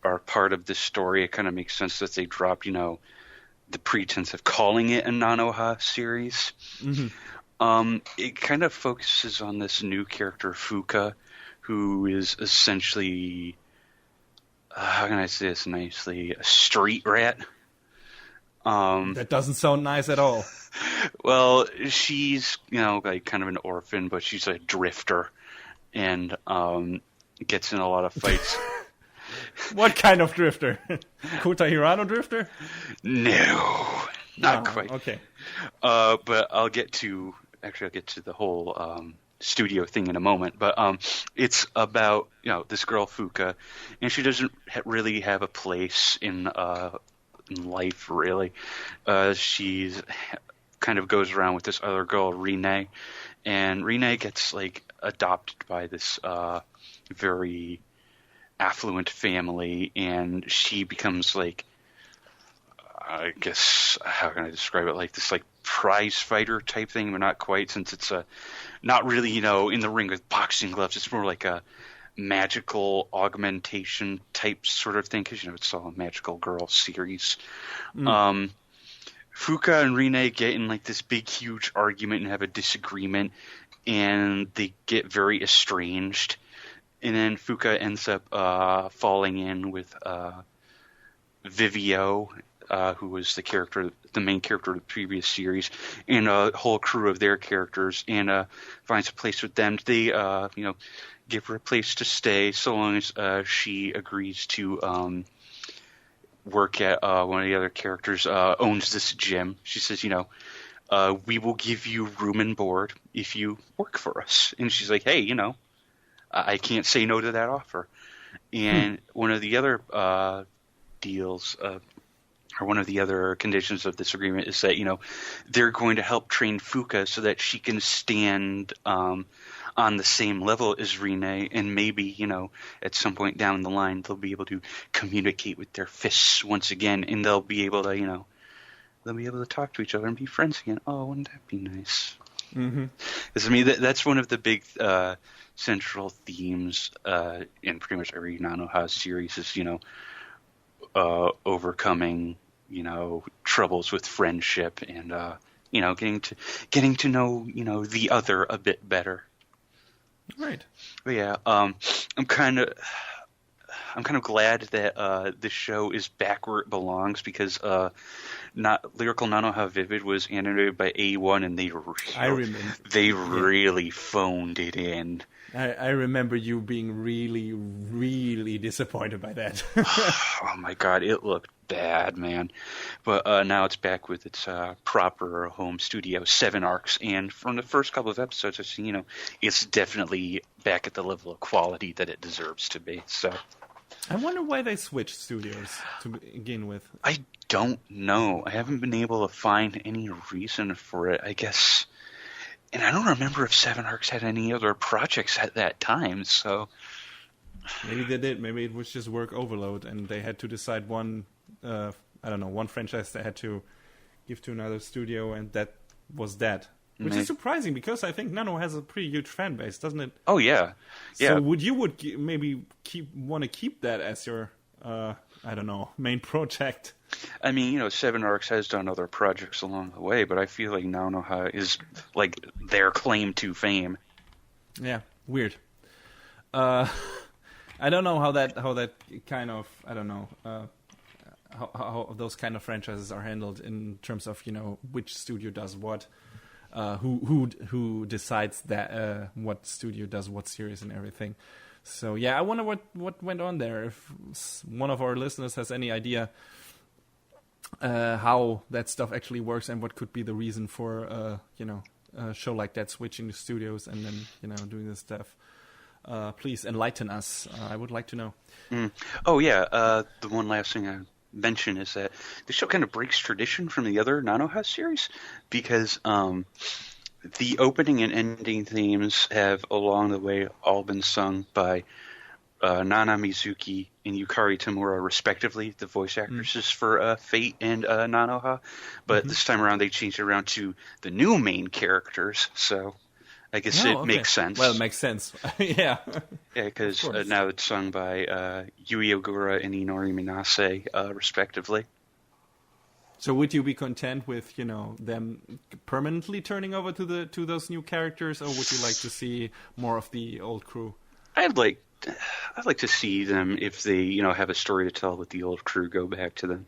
are part of this story, it kind of makes sense that they dropped, the pretense of calling it a Nanoha series. Mm-hmm. It kind of focuses on this new character, Fuka, who is essentially, how can I say this nicely, a street rat. That doesn't sound nice at all. Well, she's, like kind of an orphan, but she's a drifter and gets in a lot of fights. What kind of drifter? Kota Hirano drifter? No, not quite. Okay. But I'll get to the whole studio thing in a moment. But it's about this girl Fuka, and she doesn't really have a place in life really. She's kind of goes around with this other girl, Rine, and Rine gets like adopted by this very affluent family, and she becomes like, I guess, how can I describe it, like this like prize fighter type thing, but not quite, since it's not really in the ring with boxing gloves. It's more like a magical augmentation type sort of thing, because it's all a magical girl series. Fuka and Rine get in like this big huge argument and have a disagreement, and they get very estranged. And then Fuka ends up falling in with Vivio, who was the main character of the previous series, and a whole crew of their characters, and finds a place with them. They, give her a place to stay so long as she agrees to work at one of the other characters owns this gym. She says, we will give you room and board if you work for us. And she's like, hey, I can't say no to that offer. And one of the other deals, or one of the other conditions of this agreement is that, they're going to help train Fuka so that she can stand on the same level as Rine, and maybe, at some point down the line, they'll be able to communicate with their fists once again, and they'll be able to, they'll be able to talk to each other and be friends again. Oh, wouldn't that be nice? Mm-hmm. Because, that's one of the big central themes in pretty much every Nanoha series is, overcoming, troubles with friendship and, getting to know, the other a bit better. Right. But yeah, I'm kind of glad that this show is back where it belongs, because Lyrical Nanoha Vivid was animated by A1, and they really phoned it in. I remember you being really, really disappointed by that. Oh my god, it looked bad, man. But now it's back with its proper home studio, 7 arcs, and from the first couple of episodes I've seen, it's definitely back at the level of quality that it deserves to be. So I wonder why they switched studios to begin with. I don't know. I haven't been able to find any reason for it, I guess. And I don't remember if 7 Arcs had any other projects at that time, so... Maybe they did. Maybe it was just work overload, and they had to decide one franchise they had to give to another studio, and that was that. Which is surprising, because I think Nano has a pretty huge fan base, doesn't it? Oh, yeah. So would maybe want to keep that as your, main project? I mean, 7 Arcs has done other projects along the way, but I feel like Nanoha is like their claim to fame. Yeah, weird. I don't know how that kind of how those kind of franchises are handled in terms of which studio does what, who decides that what studio does what series and everything. So yeah, I wonder what went on there. If one of our listeners has any idea how that stuff actually works and what could be the reason for a show like that switching the studios and then doing this stuff, please enlighten us. I would like to know. Oh yeah, the one last thing I mention is that the show kind of breaks tradition from the other Nanoha series, because the opening and ending themes have along the way all been sung by Nana Mizuki and Yukari Tamura, respectively, the voice actresses for Fate and Nanoha. But this time around, they changed it around to the new main characters, so I guess makes sense. Well, it makes sense. Yeah. Yeah, because now it's sung by Yui Ogura and Inori Minase, respectively. So would you be content with, them permanently turning over to those new characters, or would you like to see more of the old crew? I'd like to see them, if they, have a story to tell with the old crew, go back to them.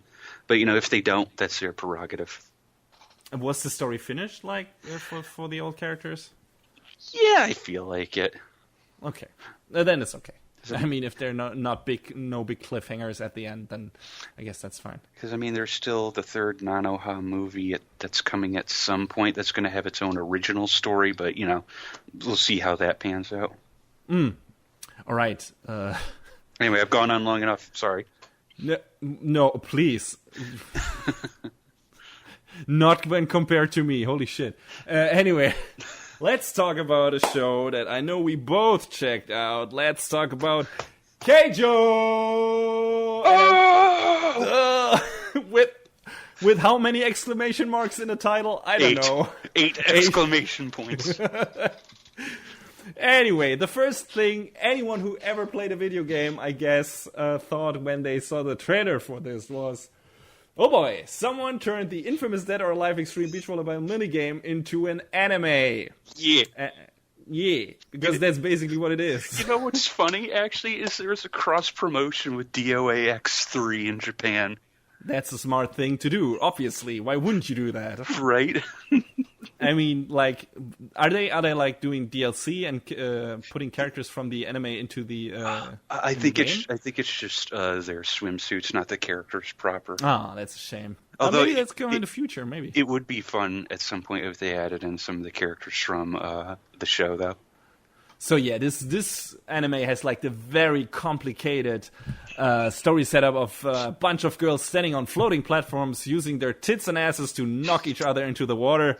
But, if they don't, that's their prerogative. And was the story finished, for the old characters? Yeah, I feel like it. Okay. Then it's okay. I mean, if they're no big cliffhangers at the end, then I guess that's fine. Because, there's still the third Nanoha movie that's coming at some point that's going to have its own original story, but, we'll see how that pans out. All right. Anyway, I've gone on long enough. Sorry. No, please. Not when compared to me. Holy shit. Anyway, let's talk about a show that I know we both checked out. Let's talk about Keijo! With how many exclamation marks in the title? I don't know. 8 exclamation points. Anyway, the first thing anyone who ever played a video game, I guess, thought when they saw the trailer for this was, oh boy, someone turned the infamous Dead or Alive Extreme Beach Volleyball minigame into an anime. Yeah. Yeah, because that's basically what it is. You know what's funny, actually, is there's a cross-promotion with DOA X3 in Japan. That's a smart thing to do, obviously. Why wouldn't you do that? Right. I mean, like, are they like doing DLC and putting characters from the anime into the? I think it's just their swimsuits, not the characters proper. Oh, that's a shame. Although maybe that's going in the future. Maybe it would be fun at some point if they added in some of the characters from the show, though. So yeah, this anime has like the very complicated story setup of a bunch of girls standing on floating platforms using their tits and asses to knock each other into the water,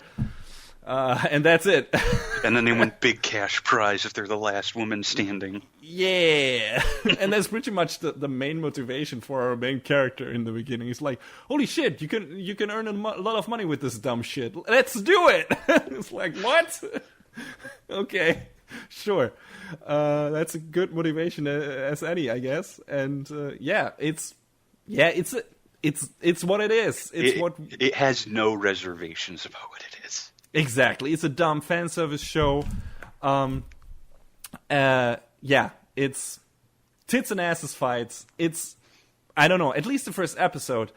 and that's it. And then they win big cash prize if they're the last woman standing. Yeah, and that's pretty much the main motivation for our main character in the beginning. It's like, holy shit, you can earn a lot of money with this dumb shit. Let's do it. It's like, what? Okay. Sure, that's a good motivation as any, I guess. And it's what it is. It has no reservations about what it is. Exactly, it's a dumb fan service show. It's tits and asses fights. It's, I don't know. At least the first episode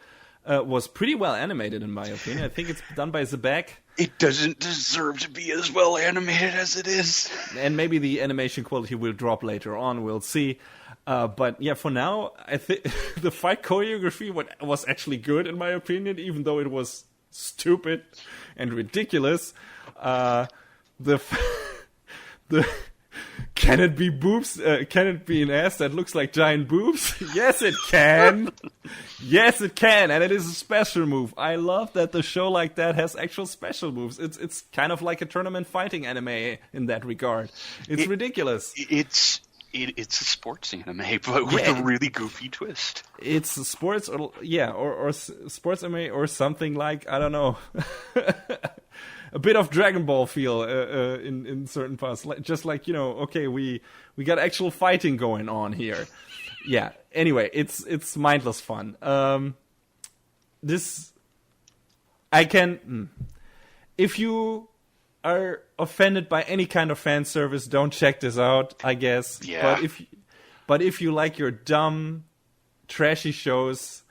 was pretty well animated, in my opinion. I think it's done by Zebek. It doesn't deserve to be as well animated as it is. And maybe the animation quality will drop later on, we'll see. But yeah, for now, I think the fight choreography was actually good, in my opinion, even though it was stupid and ridiculous. The can it be boobs? Can it be an ass that looks like giant boobs? Yes, it can. Yes, it can, and it is a special move. I love that the show like that has actual special moves. It's kind of like a tournament fighting anime in that regard. It's ridiculous. It's a sports anime, but with a really goofy twist. It's sports, or sports anime, or something like, I don't know. A bit of Dragon Ball feel in certain parts, just like, okay, we got actual fighting going on here. Yeah. Anyway, it's mindless fun. If you are offended by any kind of fan service, don't check this out, I guess. Yeah. But if you like your dumb, trashy shows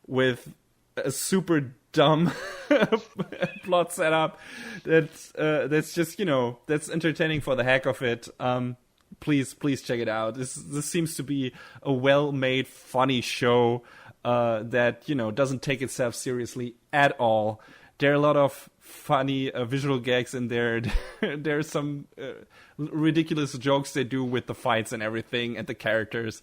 with a super dumb plot setup that's just, that's entertaining for the heck of it, please check it out. This seems to be a well-made, funny show that doesn't take itself seriously at all. There are a lot of funny visual gags in there. There's some ridiculous jokes they do with the fights and everything and the characters.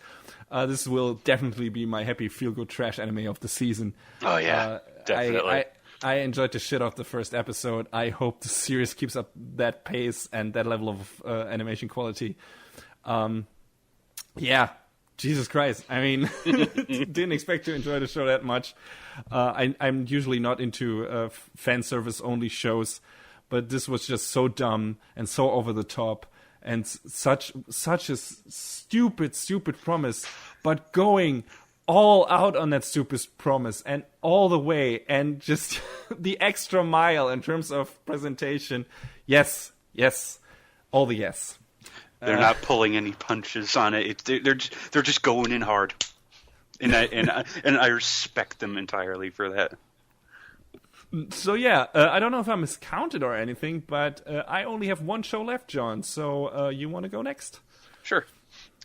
This will definitely be my happy feel-good trash anime of the season. Oh yeah, definitely. I enjoyed the shit off the first episode. I hope the series keeps up that pace and that level of animation quality. Yeah, Jesus Christ. I mean, didn't expect to enjoy the show that much. I'm usually not into fan service only shows, but this was just so dumb and so over the top and such a stupid promise, but going all out on that stupid promise and all the way, and just the extra mile in terms of presentation. Yes, all the yes. They're not pulling any punches on it. They're just going in hard, and I respect them entirely for that. So yeah, I don't know if I miscounted or anything, but I only have one show left, John. So you want to go next? Sure.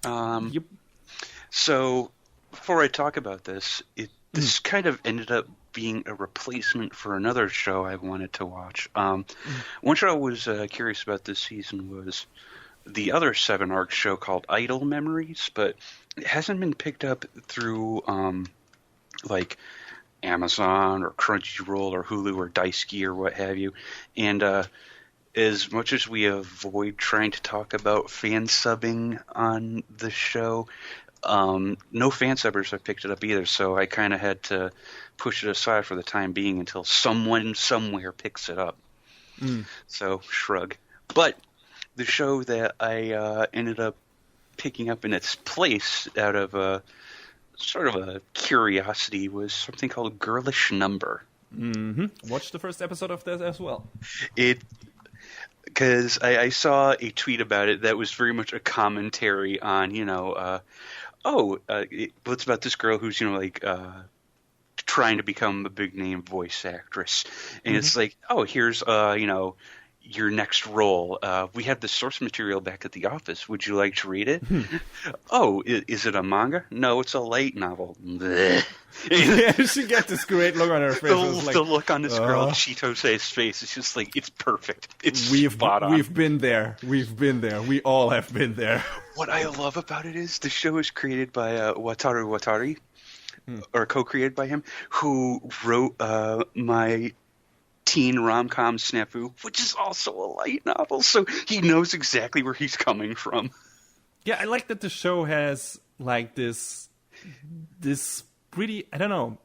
Yep. So before I talk about this, this kind of ended up being a replacement for another show I wanted to watch. One show I was curious about this season was the other 7-arc show called Idle Memories, but it hasn't been picked up through like Amazon or Crunchyroll or Hulu or Daisuke or what have you. And as much as we avoid trying to talk about fan subbing on the show, no fan subbers have picked it up either, so I kind of had to push it aside for the time being until someone somewhere picks it up. So, shrug. But the show that I ended up picking up in its place out of a sort of a curiosity was something called Girlish Number. Mm-hmm. Watched the first episode of that as well. Because I saw a tweet about it that was very much a commentary on, it's about this girl who's, trying to become a big name voice actress, and it's like, oh, here's your next role. We have the source material back at the office. Would you like to read it? Oh, is it a manga? No, it's a light novel. Yeah, she got this great look on her face. The look on this girl, Chitose's face, is just like, it's perfect. It's spot on. We've been there. We all have been there. What I love about it is the show is created by Wataru Watari, or co-created by him, who wrote my teen rom-com Snafu, which is also a light novel, so he knows exactly where he's coming from. Yeah, I like that the show has like this pretty, I don't know,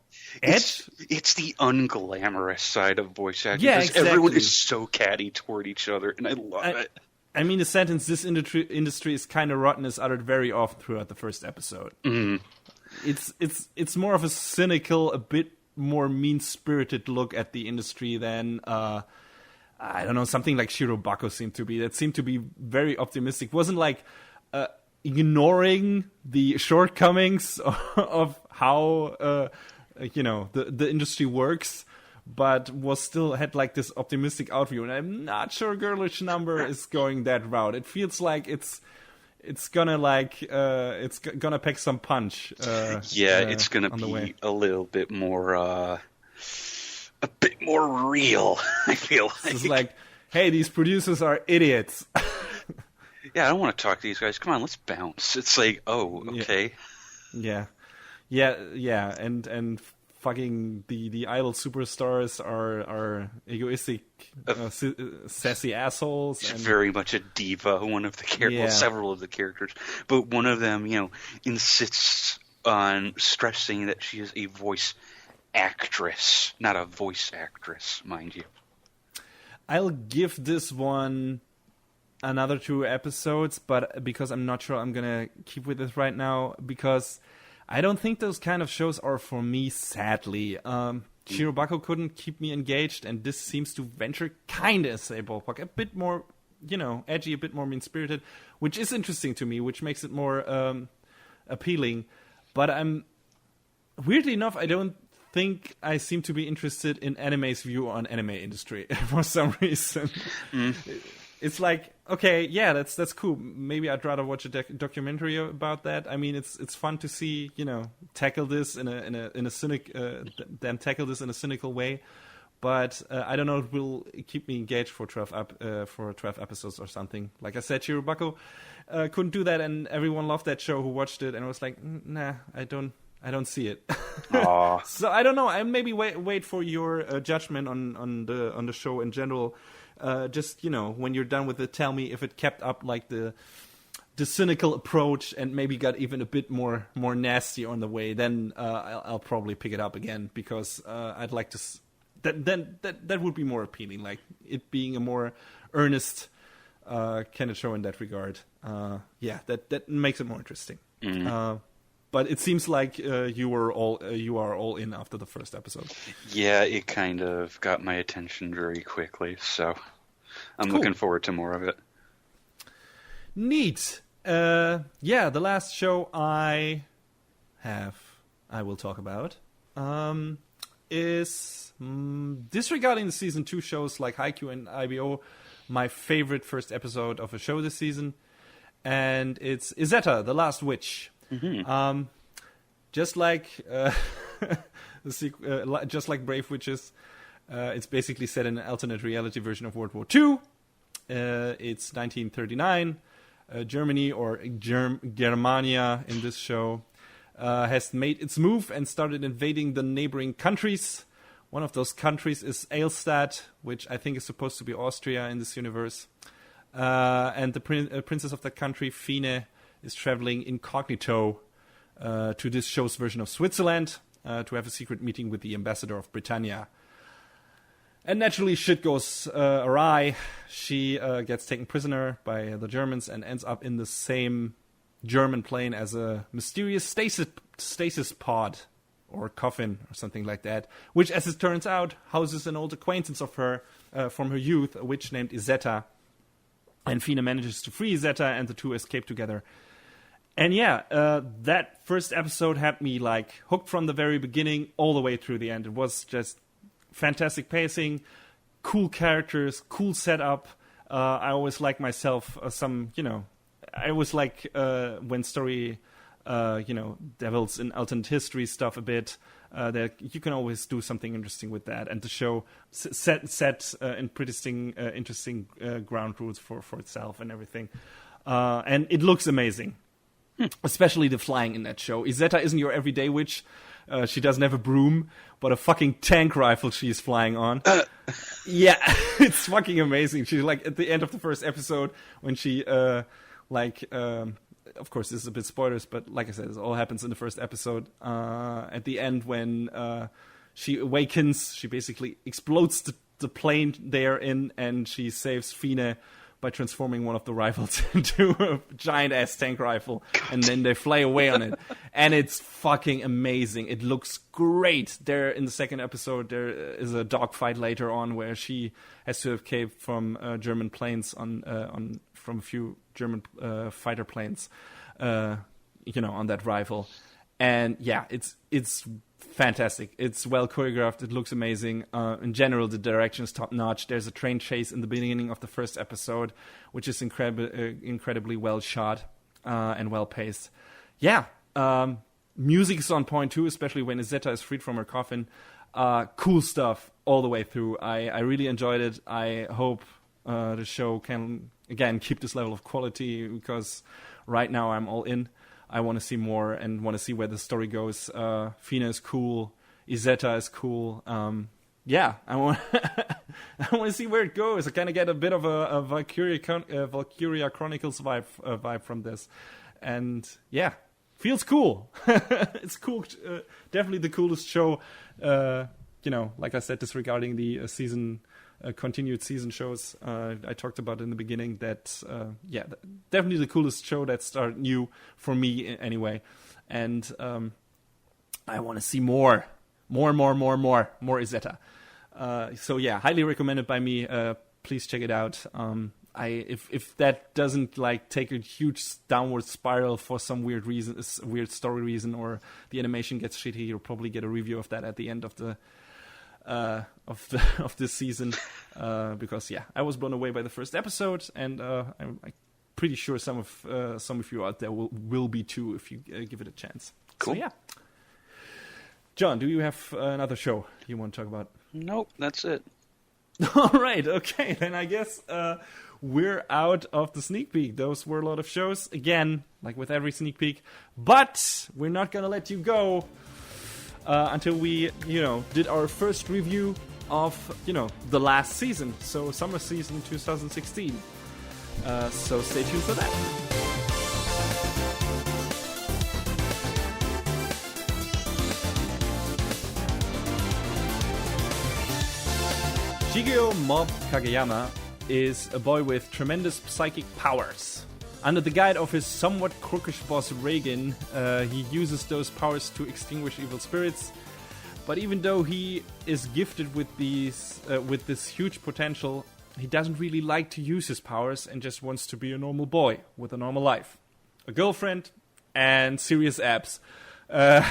edge. It's the unglamorous side of voice acting. Yeah, because exactly. Everyone is so catty toward each other, and I love it. I mean, the sentence, this industry is kind of rotten, is uttered very often throughout the first episode. It's more of a cynical, a bit more mean-spirited look at the industry than I don't know, something like Shirobako seemed to be. That seemed to be very optimistic. Wasn't like ignoring the shortcomings of how the industry works, but was still had like this optimistic outview. And I'm not sure Girlish Number is going that route. It feels like it's gonna it's gonna pack some punch. It's gonna be a little bit more, a bit more real. I feel like it's like, hey, these producers are idiots. Yeah, I don't want to talk to these guys. Come on, let's bounce. It's like, oh, okay. Yeah, and fucking the idol superstars are egoistic, sassy assholes. She's very much a diva, one of the characters, well, several of the characters. But one of them, insists on stressing that she is a voice actress, not a voice actress, mind you. I'll give this one another 2 episodes, but because I'm not sure I'm gonna keep with it right now, because I don't think those kind of shows are for me, sadly. Shirobako couldn't keep me engaged, and this seems to venture kind of a ballpark, a bit more, edgy, a bit more mean-spirited, which is interesting to me, which makes it more appealing. But weirdly enough, I don't think I seem to be interested in anime's view on anime industry for some reason. It's like, okay, yeah, that's cool. Maybe I'd rather watch a documentary about that. I mean, it's fun to see, tackle this in a cynical way. But I don't know, it will keep me engaged for 12 episodes or something. Like I said, Shirobako couldn't do that, and everyone loved that show who watched it, and I was like, nah, I don't see it. So I don't know. I maybe wait for your judgment on the show in general. Just when you're done with it, tell me if it kept up like the cynical approach and maybe got even a bit more nasty on the way. Then I'll probably pick it up again, because I'd like to. That would be more appealing, like it being a more earnest kind of show in that regard. That makes it more interesting. But it seems like you are all in after the first episode. Yeah, it kind of got my attention very quickly, so I'm looking forward to more of it. Neat. The last show I will talk about is disregarding the season 2 shows like Haikyuu and IBO, my favorite first episode of a show this season, and it's Izetta, The Last Witch. Just like just like Brave Witches, it's basically set in an alternate reality version of World War II. It's 1939. Germany, or Germania in this show, has made its move and started invading the neighboring countries. One of those countries is Eilstadt, which I think is supposed to be Austria in this universe. And the princess of that country, Fine, is traveling incognito to this show's version of Switzerland to have a secret meeting with the ambassador of Britannia. And naturally, shit goes awry. She gets taken prisoner by the Germans and ends up in the same German plane as a mysterious stasis pod or coffin or something like that, which, as it turns out, houses an old acquaintance of her from her youth, a witch named Izetta. And Fina manages to free Izetta, and the two escape together. And yeah, that first episode had me like hooked from the very beginning all the way through the end. It was just fantastic pacing, cool characters, cool setup. I always like myself I always like when story, devils in alternate history stuff a bit. That you can always do something interesting with that, and the show set in pretty interesting ground rules for itself and everything. And it looks amazing. Especially the flying in that show. Izetta isn't your everyday witch. She doesn't have a broom, but a fucking tank rifle she's flying on. Yeah, it's fucking amazing. She's like at the end of the first episode when she of course this is a bit spoilers, but like I said, this all happens in the first episode. At the end when she awakens, she basically explodes the plane they're in, and she saves Fine by transforming one of the rifles into a giant-ass tank rifle, and then they fly away on it. And it's fucking amazing. It looks great. There, in the second episode, there is a dogfight later on where she has to escape from German planes from a few German fighter planes, on that rifle. And yeah, it's fantastic. It's well choreographed. It looks amazing. In general, the direction is top notch. There's a train chase in the beginning of the first episode, which is incredibly well shot and well paced. Yeah, music is on point too, especially when Izetta is freed from her coffin. Cool stuff all the way through. I really enjoyed it. I hope the show can again keep this level of quality, because right now I'm all in. I want to see more and want to see where the story goes. Fina is cool. Izetta is cool. I want to see where it goes. I kind of get a bit of a Valkyria Chronicles vibe from this. And yeah, feels cool. It's cool. Definitely the coolest show. Like I said, disregarding the continued season shows I talked about in the beginning, that definitely the coolest show that started new for me anyway. And I want to see more Izetta. So yeah, highly recommended by me. Please check it out. If that doesn't like take a huge downward spiral for some weird story reason, or the animation gets shitty, you'll probably get a review of that at the end of the of this season, because I was blown away by the first episode, and I'm pretty sure some of you out there will be too if you give it a chance. Cool. So yeah, John, do you have another show you want to talk about? Nope, that's it. All right, okay, then I guess we're out of the sneak peek. Those were a lot of shows, again, like with every sneak peek, but we're not gonna let you go until we, did our first review of, the last season. So summer season 2016. So stay tuned for that. Shigeo Mob Kageyama is a boy with tremendous psychic powers. Under the guide of his somewhat crookish boss Reagan, he uses those powers to extinguish evil spirits. But even though he is gifted with this huge potential, he doesn't really like to use his powers and just wants to be a normal boy with a normal life, a girlfriend, and serious abs. But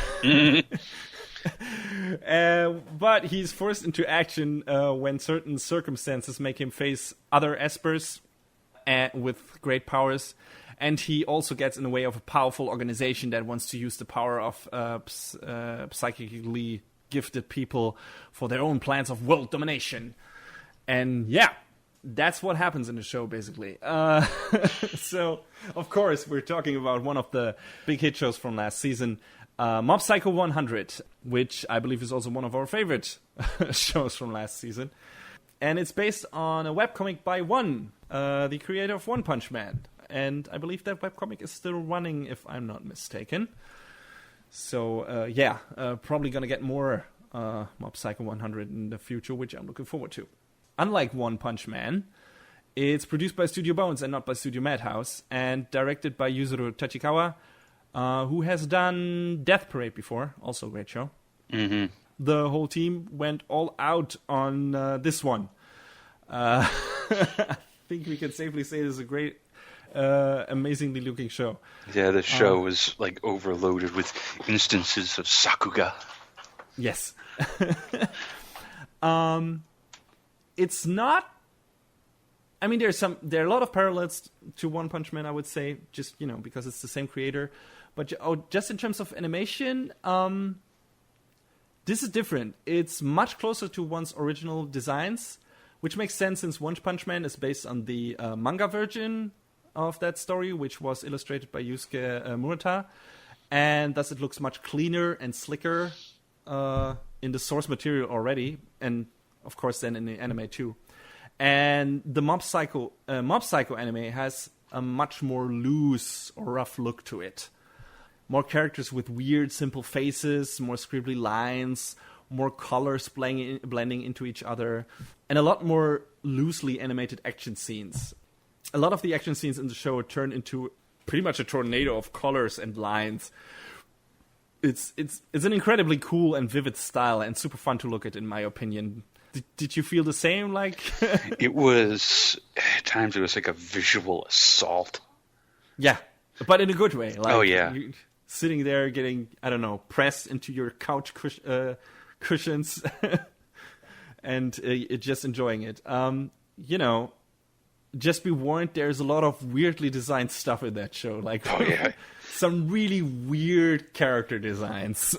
he's forced into action when certain circumstances make him face other espers with great powers, and he also gets in the way of a powerful organization that wants to use the power of psychically gifted people for their own plans of world domination. And yeah, that's what happens in the show, basically. So, of course, we're talking about one of the big hit shows from last season, Mob Psycho 100, which I believe is also one of our favorite shows from last season. And it's based on a webcomic by One, the creator of One Punch Man. And I believe that webcomic is still running, if I'm not mistaken. So, probably going to get more Mob Psycho 100 in the future, which I'm looking forward to. Unlike One Punch Man, it's produced by Studio Bones and not by Studio Madhouse, and directed by Yuzuru Tachikawa, who has done Death Parade before, also a great show. Mm-hmm. The whole team went all out on this one. I think we can safely say this is a great amazingly looking show. Yeah, the show was like overloaded with instances of Sakuga. Yes. It's not. I mean, there are a lot of parallels to One Punch Man, I would say, just because it's the same creator. But just in terms of animation, this is different. It's much closer to one's original designs, which makes sense since One Punch Man is based on the manga version of that story, which was illustrated by Yusuke Murata, and thus it looks much cleaner and slicker in the source material already, and of course then in the anime too. And the Mob Psycho anime has a much more loose or rough look to it. More characters with weird, simple faces, more scribbly lines, more colors blending into each other, and a lot more loosely animated action scenes. A lot of the action scenes in the show turn into pretty much a tornado of colors and lines. It's an incredibly cool and vivid style and super fun to look at, in my opinion. Did you feel the same? It was at times it was like a visual assault. Yeah, but in a good way. Oh yeah, you're sitting there getting pressed into your couch cushions and just enjoying it. Just be warned, there's a lot of weirdly designed stuff in that show. Some really weird character designs.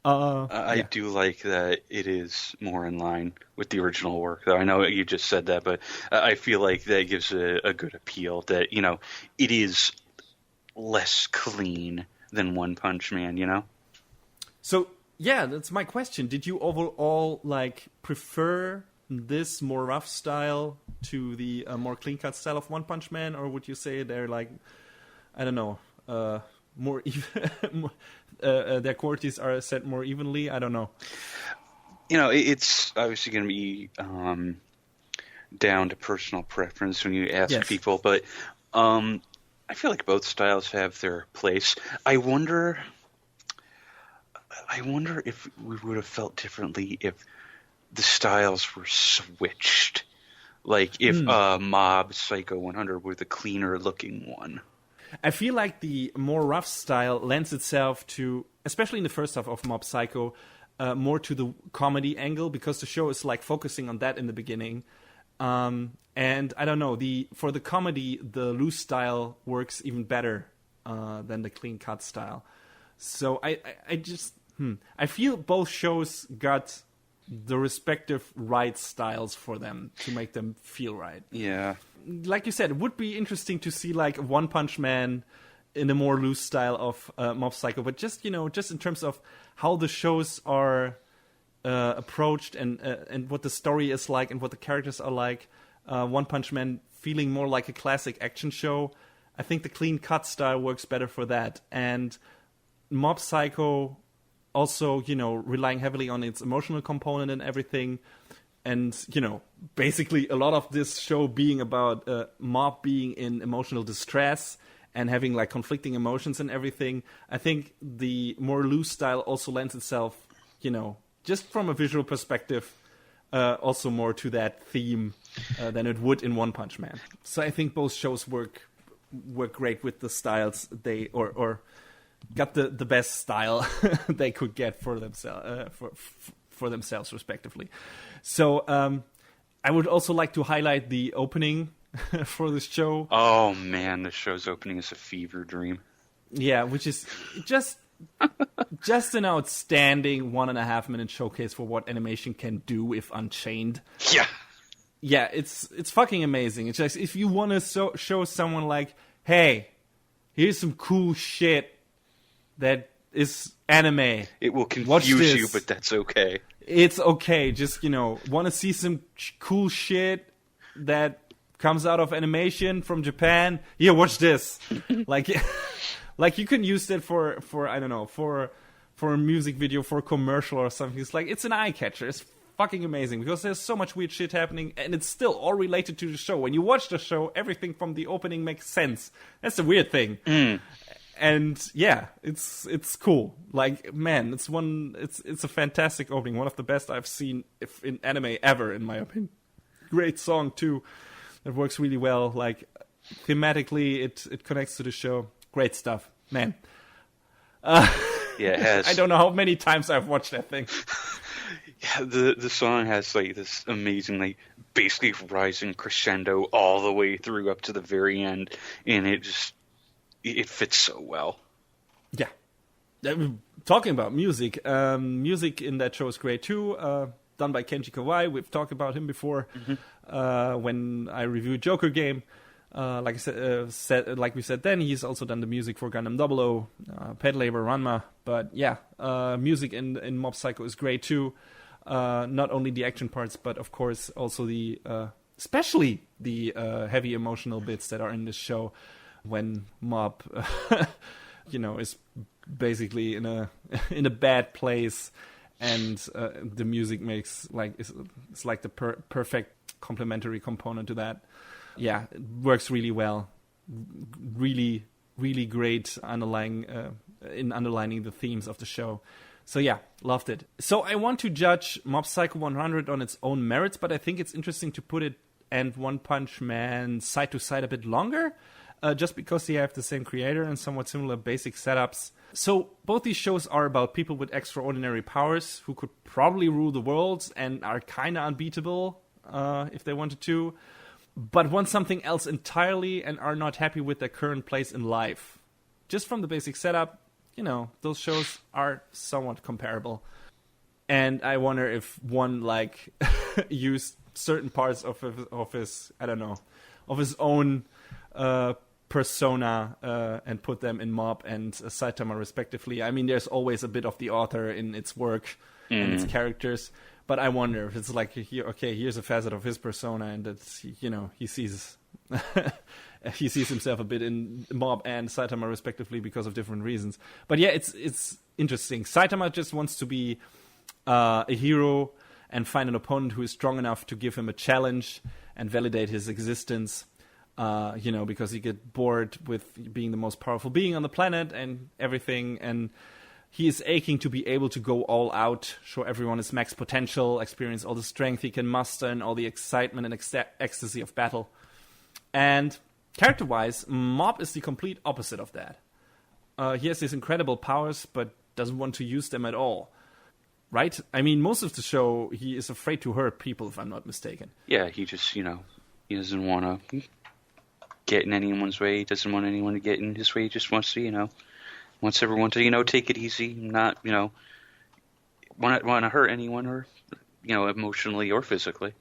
I do like that it is more in line with the original work, though. I know you just said that, but I feel like that gives a good appeal that, it is less clean than One Punch Man, So, yeah, that's my question. Did you overall, prefer this more rough style to the more clean-cut style of One Punch Man, or would you say they're, more even... their qualities are set more evenly? I don't know. It's obviously going to be down to personal preference when you ask people, but I feel like both styles have their place. I wonder if we would have felt differently if the styles were switched. Like if Mob Psycho 100 were the cleaner looking one. I feel like the more rough style lends itself to, especially in the first half of Mob Psycho, more to the comedy angle, because the show is focusing on that in the beginning. And I don't know, for the comedy, the loose style works even better than the clean cut style. So I feel both shows got the respective right styles for them to make them feel right. Yeah. Like you said, it would be interesting to see One Punch Man in a more loose style of Mob Psycho, but just in terms of how the shows are approached and what the story is like and what the characters are like, One Punch Man feeling more like a classic action show. I think the clean cut style works better for that, and Mob Psycho also relying heavily on its emotional component and everything. And, basically a lot of this show being about Mob being in emotional distress and having, conflicting emotions and everything. I think the more loose style also lends itself, just from a visual perspective, also more to that theme than it would in One Punch Man. So I think both shows work great with the styles they or got the best style they could get for themselves for themselves respectively. So I would also like to highlight the opening for this show. Oh man, the show's opening is a fever dream. Yeah, which is just an outstanding 1.5 minute showcase for what animation can do if unchained. Yeah, it's fucking amazing. It's just, if you want to show someone hey, here's some cool shit that is anime. It will confuse you, but that's okay. It's okay. Just, want to see some cool shit that comes out of animation from Japan? Yeah, watch this. You can use that for I don't know, for a music video, for a commercial or something. It's an eye catcher. It's fucking amazing because there's so much weird shit happening, and it's still all related to the show. When you watch the show, everything from the opening makes sense. That's the weird thing. And yeah, it's cool. Man, it's a fantastic opening, one of the best I've seen in anime ever, in my opinion. Great song too, that works really well. thematically, it connects to the show. Great stuff, man. Yeah, it has. I don't know how many times I've watched that thing. Yeah, the song has like this amazingly basically rising crescendo all the way through up to the very end, and it fits so well. Yeah. Talking about music, music in that show is great too. Done by Kenji Kawai. We've talked about him before when I reviewed Joker Game. Like we said then, he's also done the music for Gundam 00, Pet Labor, Ranma. But yeah, music in Mob Psycho is great too. Not only the action parts, but of course also especially the heavy emotional bits that are in this show when Mob, is basically in a bad place, and the music makes it's like the perfect complementary component to that. Yeah, it works really well. Really, really great underlining the themes of the show. So yeah, loved it. So I want to judge Mob Psycho 100 on its own merits, but I think it's interesting to put it and One Punch Man side to side a bit longer, just because they have the same creator and somewhat similar basic setups. So both these shows are about people with extraordinary powers who could probably rule the world and are kind of unbeatable if they wanted to, but want something else entirely and are not happy with their current place in life. Just from the basic setup, those shows are somewhat comparable. And I wonder if one used certain parts of his own persona and put them in Mob and Saitama respectively. I mean, there's always a bit of the author in its work and its characters, but I wonder if it's like, here's a facet of his persona, and it's, he sees he sees himself a bit in Mob and Saitama respectively because of different reasons. But yeah, it's interesting. Saitama just wants to be a hero and find an opponent who is strong enough to give him a challenge and validate his existence. Because he gets bored with being the most powerful being on the planet and everything, and he is aching to be able to go all out, show everyone his max potential, experience all the strength he can muster and all the excitement and ecstasy of battle. And character-wise, Mob is the complete opposite of that. He has these incredible powers, but doesn't want to use them at all. Right? I mean, most of the show, he is afraid to hurt people, if I'm not mistaken. Yeah, he just, he doesn't want to get in anyone's way. He doesn't want anyone to get in his way. He just wants to, wants everyone to, take it easy, not, want to hurt anyone or, emotionally or physically.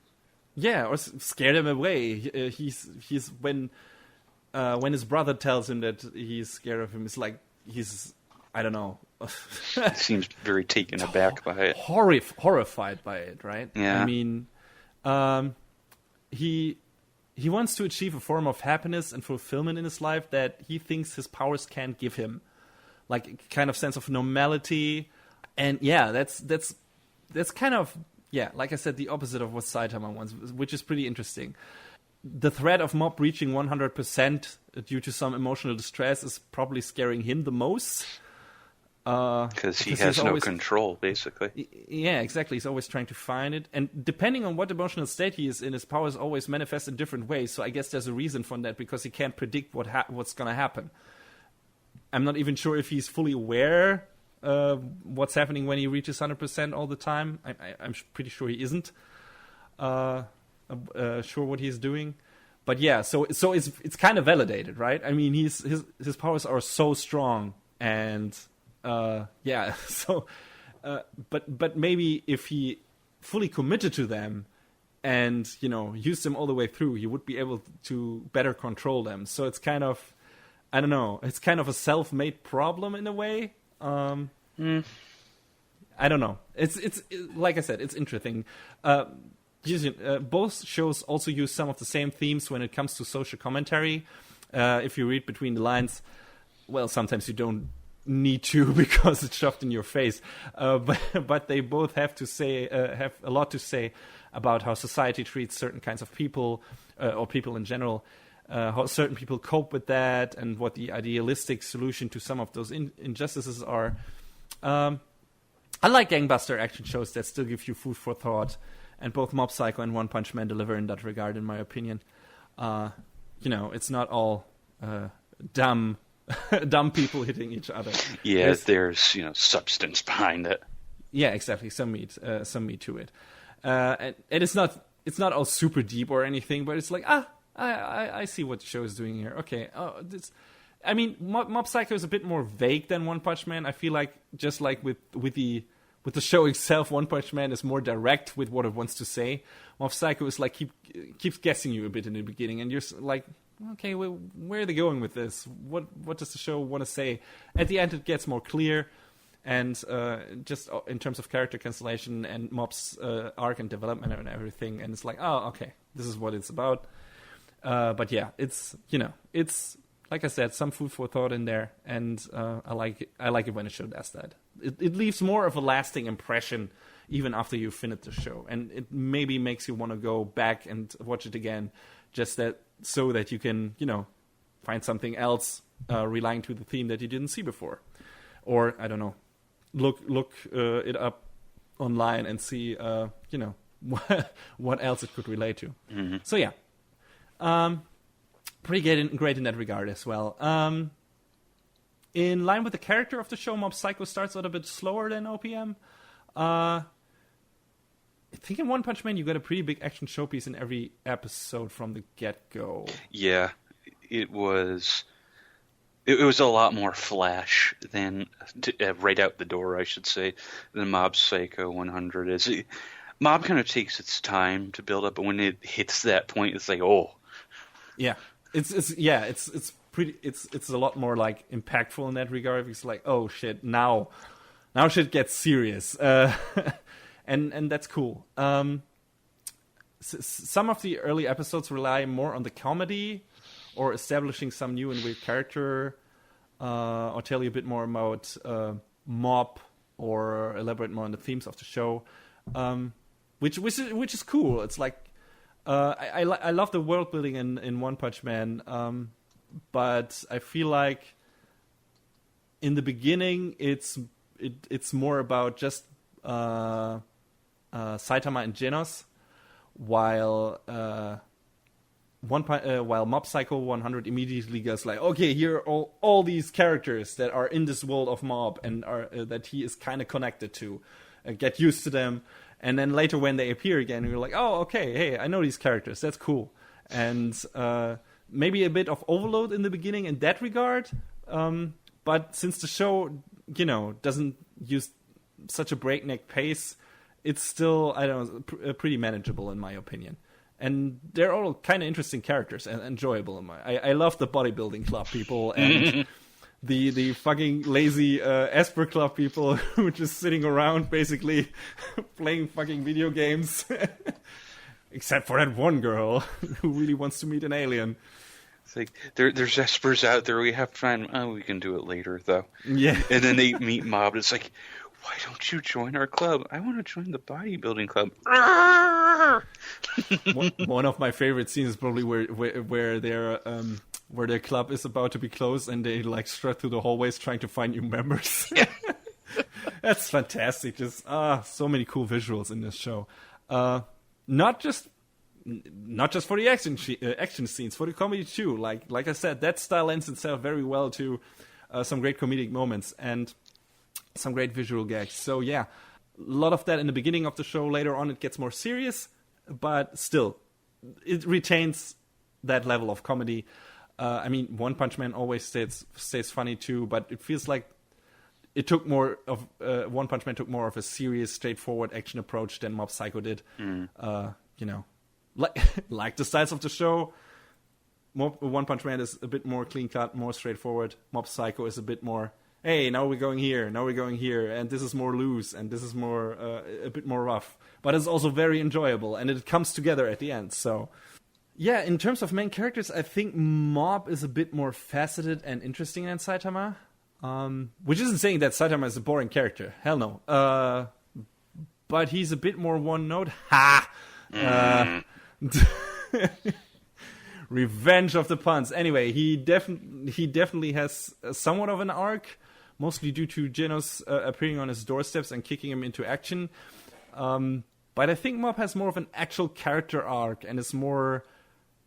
Yeah, or scare them away. He's when his brother tells him that he's scared of him, it's like he's, I don't know. He seems very taken aback by it. Horrified by it, right? Yeah. I mean, he wants to achieve a form of happiness and fulfillment in his life that he thinks his powers can't give him, like a kind of sense of normality. And yeah, that's kind of, like I said, the opposite of what Saitama wants, which is pretty interesting. The threat of Mob reaching 100% due to some emotional distress is probably scaring him the most. Because he has no control, basically. Yeah, exactly. He's always trying to find it. And depending on what emotional state he is in, his powers always manifest in different ways. So I guess there's a reason for that, because he can't predict what's going to happen. I'm not even sure if he's fully aware what's happening when he reaches 100% all the time. I'm pretty sure he isn't sure what he's doing. But yeah, so it's kind of validated, right? I mean, his powers are so strong, and but maybe if he fully committed to them and used them all the way through, he would be able to better control them. So it's kind of, I don't know, it's kind of a self-made problem in a way. I don't know. It's like I said, it's interesting. Both shows also use some of the same themes when it comes to social commentary. If you read between the lines, well, sometimes you don't need to because it's shoved in your face. But they both have a lot to say about how society treats certain kinds of people, or people in general, how certain people cope with that, and what the idealistic solution to some of those injustices are. I like gangbuster action shows that still give you food for thought, and both Mob Psycho and One Punch Man deliver in that regard, in my opinion. it's not all dumb people hitting each other. Yeah, there's substance behind it. Yeah, exactly. Some meat to it, and it's not all super deep or anything, but it's like I see what the show is doing here. Okay, Mob Psycho is a bit more vague than One Punch Man. I feel like just like with the show itself, One Punch Man is more direct with what it wants to say. Mob Psycho is like keeps guessing you a bit in the beginning, and you're like, okay, where are they going with this? What does the show want to say? At the end, it gets more clear, and just in terms of character constellation and Mob's arc and development and everything, and it's like, oh, okay, this is what it's about. But yeah, it's like I said, some food for thought in there, and I like it when a show does that. It leaves more of a lasting impression even after you finish the show, and it maybe makes you want to go back and watch it again, just so that you can find something else relying to the theme that you didn't see before, or I don't know, look it up online and see what else it could relate to. Mm-hmm. So yeah. Pretty great in that regard as well. In line with the character of the show, Mob Psycho starts out a bit slower than OPM. I think in One Punch Man you got a pretty big action showpiece in every episode from the get-go. Yeah, it was a lot more flash than right out the door, I should say, than Mob Psycho 100 Mob kind of takes its time to build up, but when it hits that point, it's like, oh. Yeah. It's a lot more like impactful in that regard. It's like, oh shit, now shit gets serious, and that's cool. Some of the early episodes rely more on the comedy, or establishing some new and weird character, or tell you a bit more about Mob, or elaborate more on the themes of the show, which is cool. It's like. I love the world building in One Punch Man, but I feel like in the beginning it's more about just Saitama and Genos, while Mob Psycho 100 immediately goes like, okay, here are all these characters that are in this world of Mob and are that he is kind of connected to, get used to them. And then later when they appear again, you're like, oh, okay, hey, I know these characters. That's cool. And maybe a bit of overload in the beginning in that regard. But since the show, doesn't use such a breakneck pace, it's still, I don't know, pretty manageable in my opinion. And they're all kind of interesting characters and enjoyable. I love the bodybuilding club people and... The fucking lazy Esper Club people who are just sitting around basically playing fucking video games. Except for that one girl who really wants to meet an alien. It's like, there's Espers out there, we have fun. Oh, we can do it later, though. Yeah. And then they meet Mob, it's like, why don't you join our club? I want to join the bodybuilding club. One of my favorite scenes is probably where they're... where their club is about to be closed and they like strut through the hallways trying to find new members. That's fantastic. Just so many cool visuals in this show. Not just for the action scenes, for the comedy too. Like I said, that style lends itself very well to some great comedic moments and some great visual gags. So yeah, a lot of that in the beginning of the show. Later on, it gets more serious, but still, it retains that level of comedy. One Punch Man always stays funny too, but it feels like it took more of One Punch Man took more of a serious, straightforward action approach than Mob Psycho did. Like the styles of the show, One Punch Man is a bit more clean cut, more straightforward. Mob Psycho is a bit more, hey, now we're going here, and this is more loose, and this is more a bit more rough, but it's also very enjoyable, and it comes together at the end. So. Yeah, in terms of main characters, I think Mob is a bit more faceted and interesting than Saitama. Which isn't saying that Saitama is a boring character. Hell no. But he's a bit more one-note. Ha! Revenge of the puns. Anyway, he definitely has somewhat of an arc, mostly due to Genos appearing on his doorsteps and kicking him into action. But I think Mob has more of an actual character arc and is more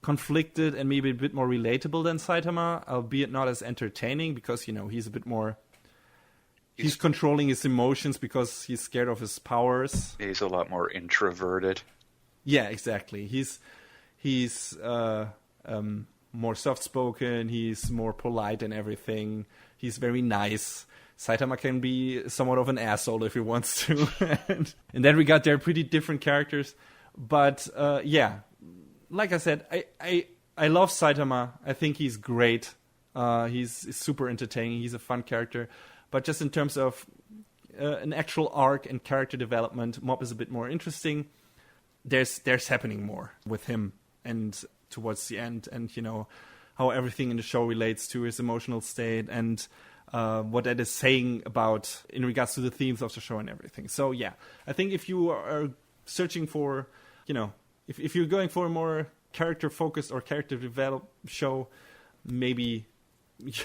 conflicted and maybe a bit more relatable than Saitama, albeit not as entertaining because, he's a bit more... He's controlling his emotions because he's scared of his powers. He's a lot more introverted. Yeah, exactly. He's more soft-spoken, he's more polite and everything. He's very nice. Saitama can be somewhat of an asshole if he wants to. And in that regard, they're pretty different characters. But, like I said, I love Saitama. I think he's great. He's super entertaining. He's a fun character. But just in terms of an actual arc and character development, Mob is a bit more interesting. There's happening more with him and towards the end, and how everything in the show relates to his emotional state and what that is saying about in regards to the themes of the show and everything. So yeah, I think if you are searching for, if you're going for a more character focused or character developed show, maybe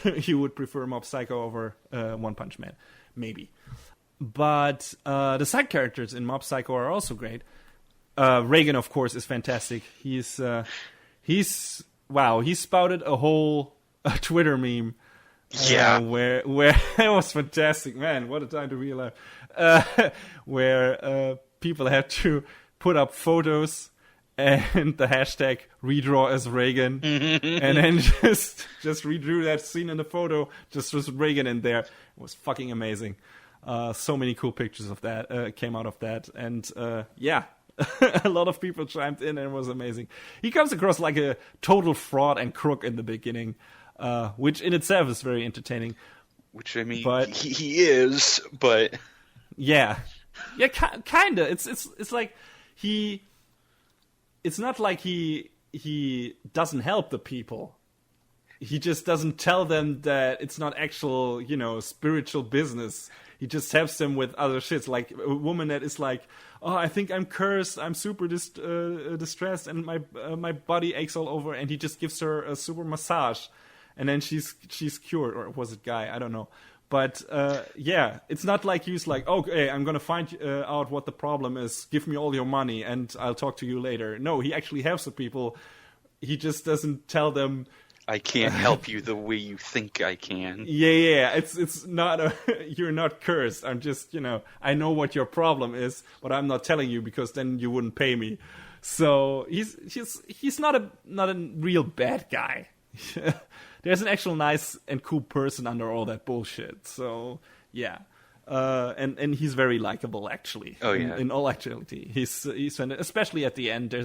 you would prefer Mob Psycho over One Punch Man, maybe. But the side characters in Mob Psycho are also great. Reagan, of course, is fantastic. He spouted a whole Twitter meme. Where it was fantastic, man. What a time to be alive. Where people had to put up photos and the hashtag redraw as Reagan, and then just redrew that scene in the photo, just with Reagan in there. It was fucking amazing. So many cool pictures of that came out of that, and a lot of people chimed in, and it was amazing. He comes across like a total fraud and crook in the beginning, which in itself is very entertaining. Which, I mean, but he is, but... Yeah, kinda. It's like he... It's not like he doesn't help the people. He just doesn't tell them that it's not actual, spiritual business. He just helps them with other shits. Like a woman that is like, oh, I think I'm cursed. I'm super distressed, and my body aches all over. And he just gives her a super massage, and then she's cured. Or was it guy? I don't know. But it's not like he's like, okay, I'm gonna find out what the problem is. Give me all your money, and I'll talk to you later. No, he actually helps the people. He just doesn't tell them, I can't help you the way you think I can. Yeah. It's not you're not cursed. I'm just, I know what your problem is, but I'm not telling you because then you wouldn't pay me. So he's not a real bad guy. There's an actual nice and cool person under all that bullshit. So yeah, and he's very likable actually. Oh yeah. In all actuality, he's especially at the end.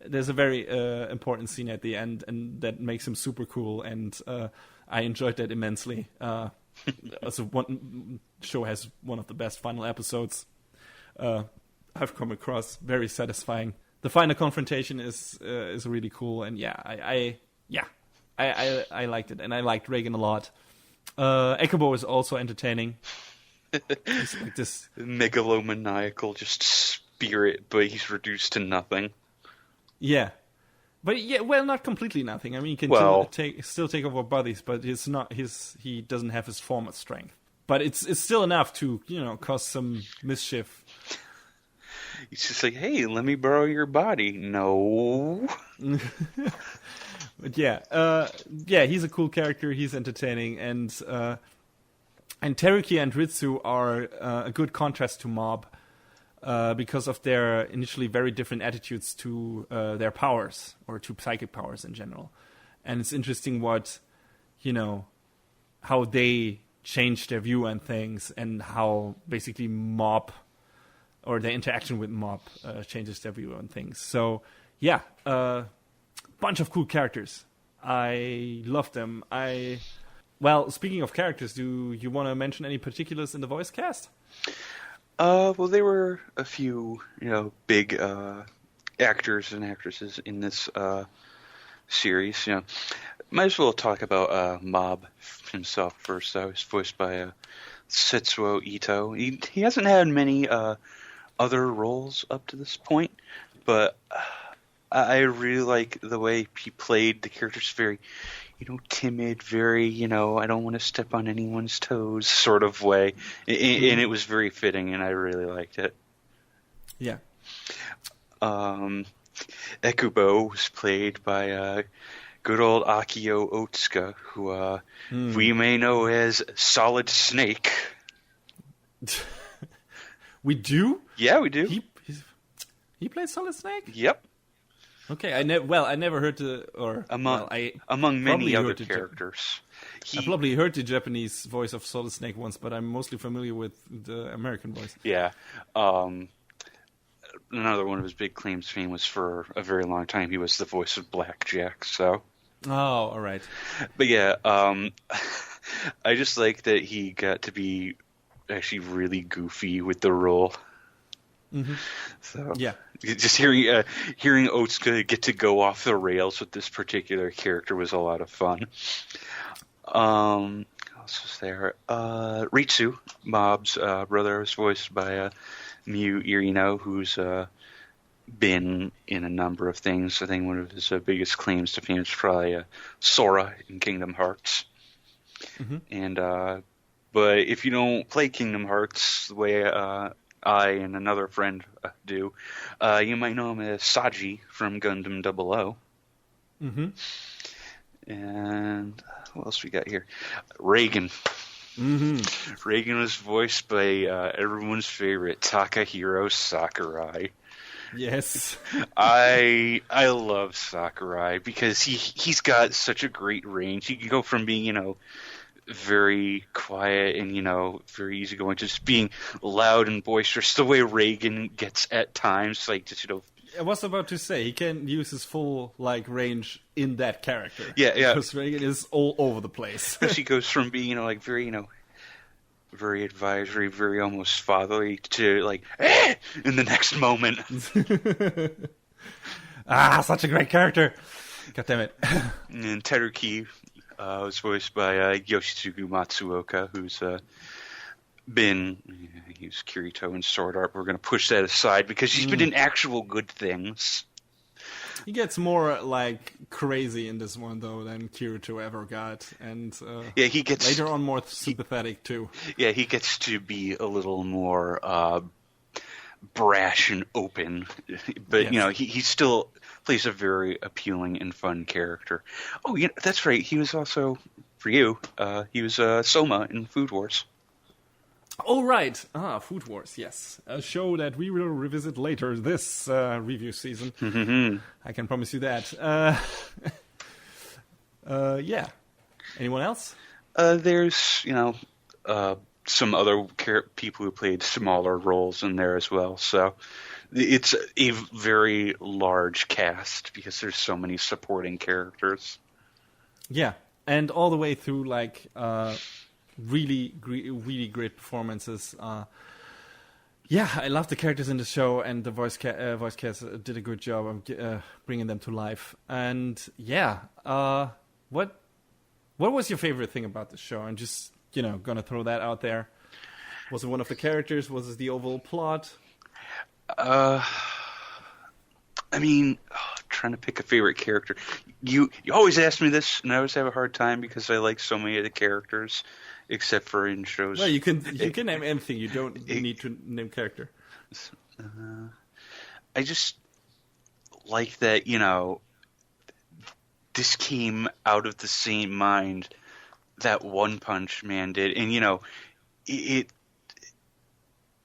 There's a very important scene at the end, and that makes him super cool, and I enjoyed that immensely. Also, one show has one of the best final episodes I've come across. Very satisfying. The final confrontation is really cool, and I liked it, and I liked Reagan a lot. Ekubo is also entertaining. He's like this megalomaniacal, just spirit, but he's reduced to nothing. Yeah, but not completely nothing. I mean, he can still take over bodies, but he doesn't have his former strength. But it's still enough to cause some mischief. He's just like, hey, let me borrow your body. No. But he's a cool character. He's entertaining, and Teruki and Ritsu are a good contrast to Mob. Because of their initially very different attitudes to their powers, or to psychic powers in general. And it's interesting what, how they change their view on things, and how basically Mob, or their interaction with Mob, changes their view on things. So, bunch of cool characters. I love them. Speaking of characters, do you want to mention any particulars in the voice cast? Well, there were a few, big actors and actresses in this series. Might as well talk about Mob himself first. Though he's voiced by Setsuo Ito. He hasn't had many other roles up to this point, but I really like the way he played the characters. Very, timid, very, I don't want to step on anyone's toes sort of way. And it was very fitting, and I really liked it. Yeah. Ekubo was played by good old Akio Otsuka, who we may know as Solid Snake. We do? Yeah, we do. He plays Solid Snake? Yep. Okay, I never heard among many other characters. I probably heard the Japanese voice of Solid Snake once, but I'm mostly familiar with the American voice. Yeah. Another one of his big claims to fame was for a very long time he was the voice of Blackjack, so... Oh, all right. But yeah, I just like that he got to be actually really goofy with the role. Mm-hmm. So yeah, just hearing Otsuka get to go off the rails with this particular character was a lot of fun. What else was there? Ritsu, Mob's brother, was voiced by Miyu Irino, who's been in a number of things. I think one of his biggest claims to fame is probably Sora in Kingdom Hearts. Mm-hmm. And but if you don't play Kingdom Hearts the way I and another friend do, you might know him as Saji from Gundam 00. Mm-hmm. And what else we got here? Reagan. Mm-hmm. Reagan was voiced by everyone's favorite Takahiro Sakurai. Yes. I love Sakurai because he's got such a great range. He can go from being, very quiet and, very easygoing to just being loud and boisterous the way Reagan gets at times, like just, I was about to say, he can use his full, range in that character. Yeah. Because Reagan is all over the place. She goes from being, very, very advisory, very almost fatherly to, in the next moment. Such a great character. God damn it. And Teruki was voiced by Yoshitsugu Matsuoka, who's he was Kirito in Sword Art. We're going to push that aside because he's been in actual good things. He gets more crazy in this one though than Kirito ever got, and he gets later on more sympathetic too. Yeah, he gets to be a little more brash and open, but yes. He still plays a very appealing and fun character. Oh, that's right. He was also for you. He was Soma in Food Wars. Oh, right. Food Wars, yes. A show that we will revisit later this review season. Mm-hmm. I can promise you that. Yeah. Anyone else? There's, some other people who played smaller roles in there as well. So it's a very large cast because there's so many supporting characters. Yeah. And all the way through, really great performances. Yeah, I love the characters in the show, and the voice cast did a good job of bringing them to life. And yeah, what was your favorite thing about the show? I'm just gonna throw that out there. Was it one of the characters? Was it the overall plot? Trying to pick a favorite character. You always ask me this, and I always have a hard time because I like so many of the characters. Except for in shows. Well, you can name anything. You don't need to name character. I just like that, this came out of the same mind that One Punch Man did. And,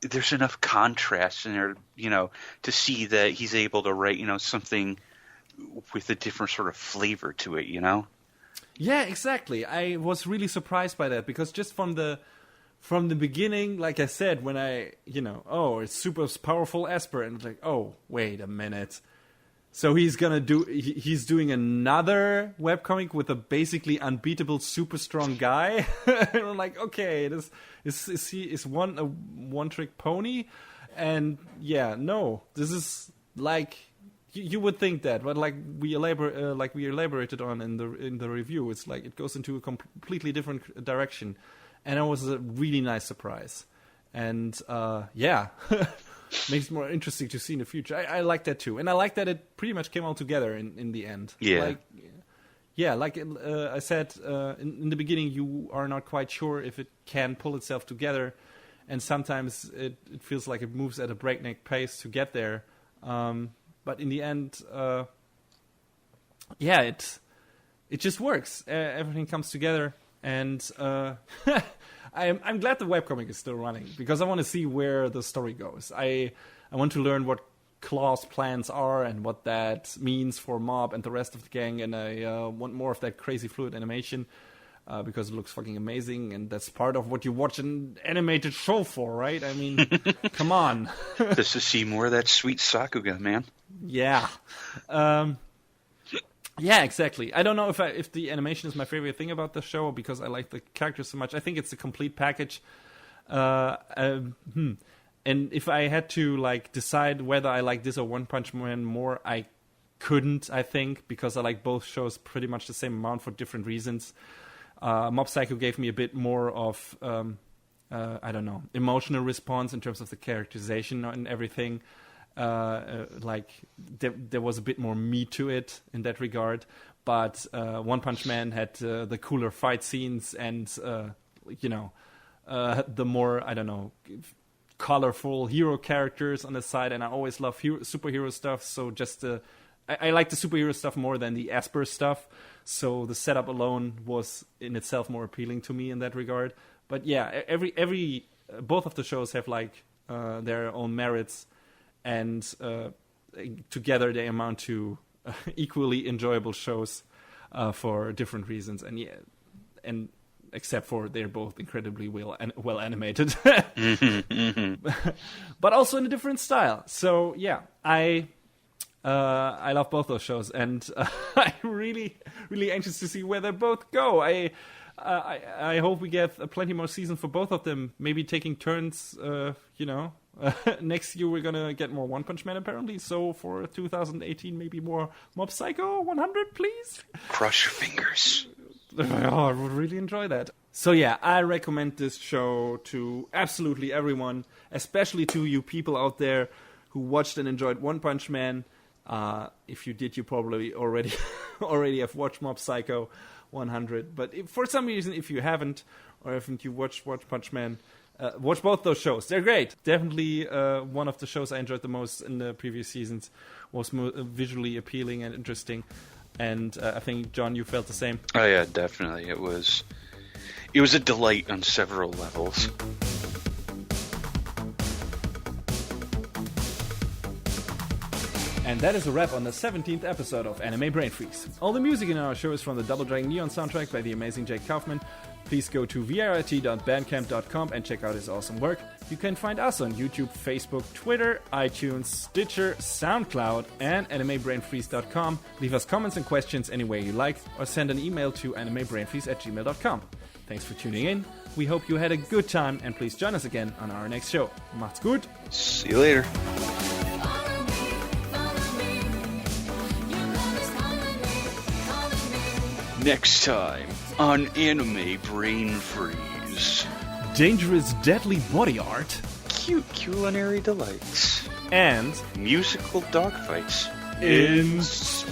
there's enough contrast in there, to see that he's able to write, something with a different sort of flavor to it, Yeah, exactly. I was really surprised by that because just from the beginning, like I said, when it's super powerful Esper, and it's like, oh, wait a minute. So he's doing another webcomic with a basically unbeatable, super strong guy. And I'm like, okay, this is a one-trick pony, and yeah, no, this is You would think that, but we elaborated on in the review, it's it goes into a completely different direction, and it was a really nice surprise, and makes it more interesting to see in the future. I like that too, and I like that it pretty much came all together in the end. Yeah, I said in the beginning, you are not quite sure if it can pull itself together, and sometimes it feels like it moves at a breakneck pace to get there. But in the end, yeah, it just works. Everything comes together, and I'm glad the webcomic is still running, because I want to see where the story goes. I want to learn what Claw's plans are and what that means for Mob and the rest of the gang, and I want more of that crazy fluid animation, because it looks fucking amazing, and that's part of what you watch an animated show for, right? I mean, come on. Just to see more of that sweet Sakuga, man. Yeah. Yeah, exactly. I don't know if the animation is my favorite thing about the show, because I like the characters so much. I think it's a complete package. And if I had to like decide whether I like this or One Punch Man more, I couldn't, I think, because I like both shows pretty much the same amount for different reasons. Mob Psycho gave me a bit more of, I don't know, emotional response in terms of the characterization and everything. Like there was a bit more meat to it in that regard. But One Punch Man had the cooler fight scenes and, the more, I don't know, colorful hero characters on the side, and I always love superhero stuff, so just I like the superhero stuff more than the Asper stuff, so the setup alone was in itself more appealing to me in that regard. But yeah, every both of the shows have like their own merits, and together they amount to equally enjoyable shows for different reasons, and yeah, and except for they're both incredibly well animated, but also in a different style. So yeah, I love both those shows, and I'm really anxious to see where they both go. I hope we get plenty more seasons for both of them. Maybe taking turns. Next year we're gonna get more One Punch Man apparently. So for 2018, maybe more Mob Psycho 100, please. Cross your fingers. Oh, I would really enjoy that. So yeah, I recommend this show to absolutely everyone, especially to you people out there who watched and enjoyed One Punch Man. If you did, you probably already have watched Mob Psycho 100. But if, for some reason, if you haven't, or haven't you watched One Punch Man, watch both those shows. They're great. Definitely one of the shows I enjoyed the most in the previous seasons. Was visually appealing and interesting. And I think, John, you felt the same. Oh yeah, definitely. It was a delight on several levels. And that is a wrap on the 17th episode of Anime Brain Freeze. All the music in our show is from the Double Dragon Neon soundtrack by the amazing Jake Kaufman. Please go to vrit.bandcamp.com and check out his awesome work. You can find us on YouTube, Facebook, Twitter, iTunes, Stitcher, SoundCloud, and animebrainfreeze.com. Leave us comments and questions any way you like, or send an email to animebrainfreeze@gmail.com. Thanks for tuning in. We hope you had a good time, and please join us again on our next show. Macht's gut. See you later. Next time on Anime Brain Freeze. Dangerous, deadly body art. Cute culinary delights. And musical dogfights. in space!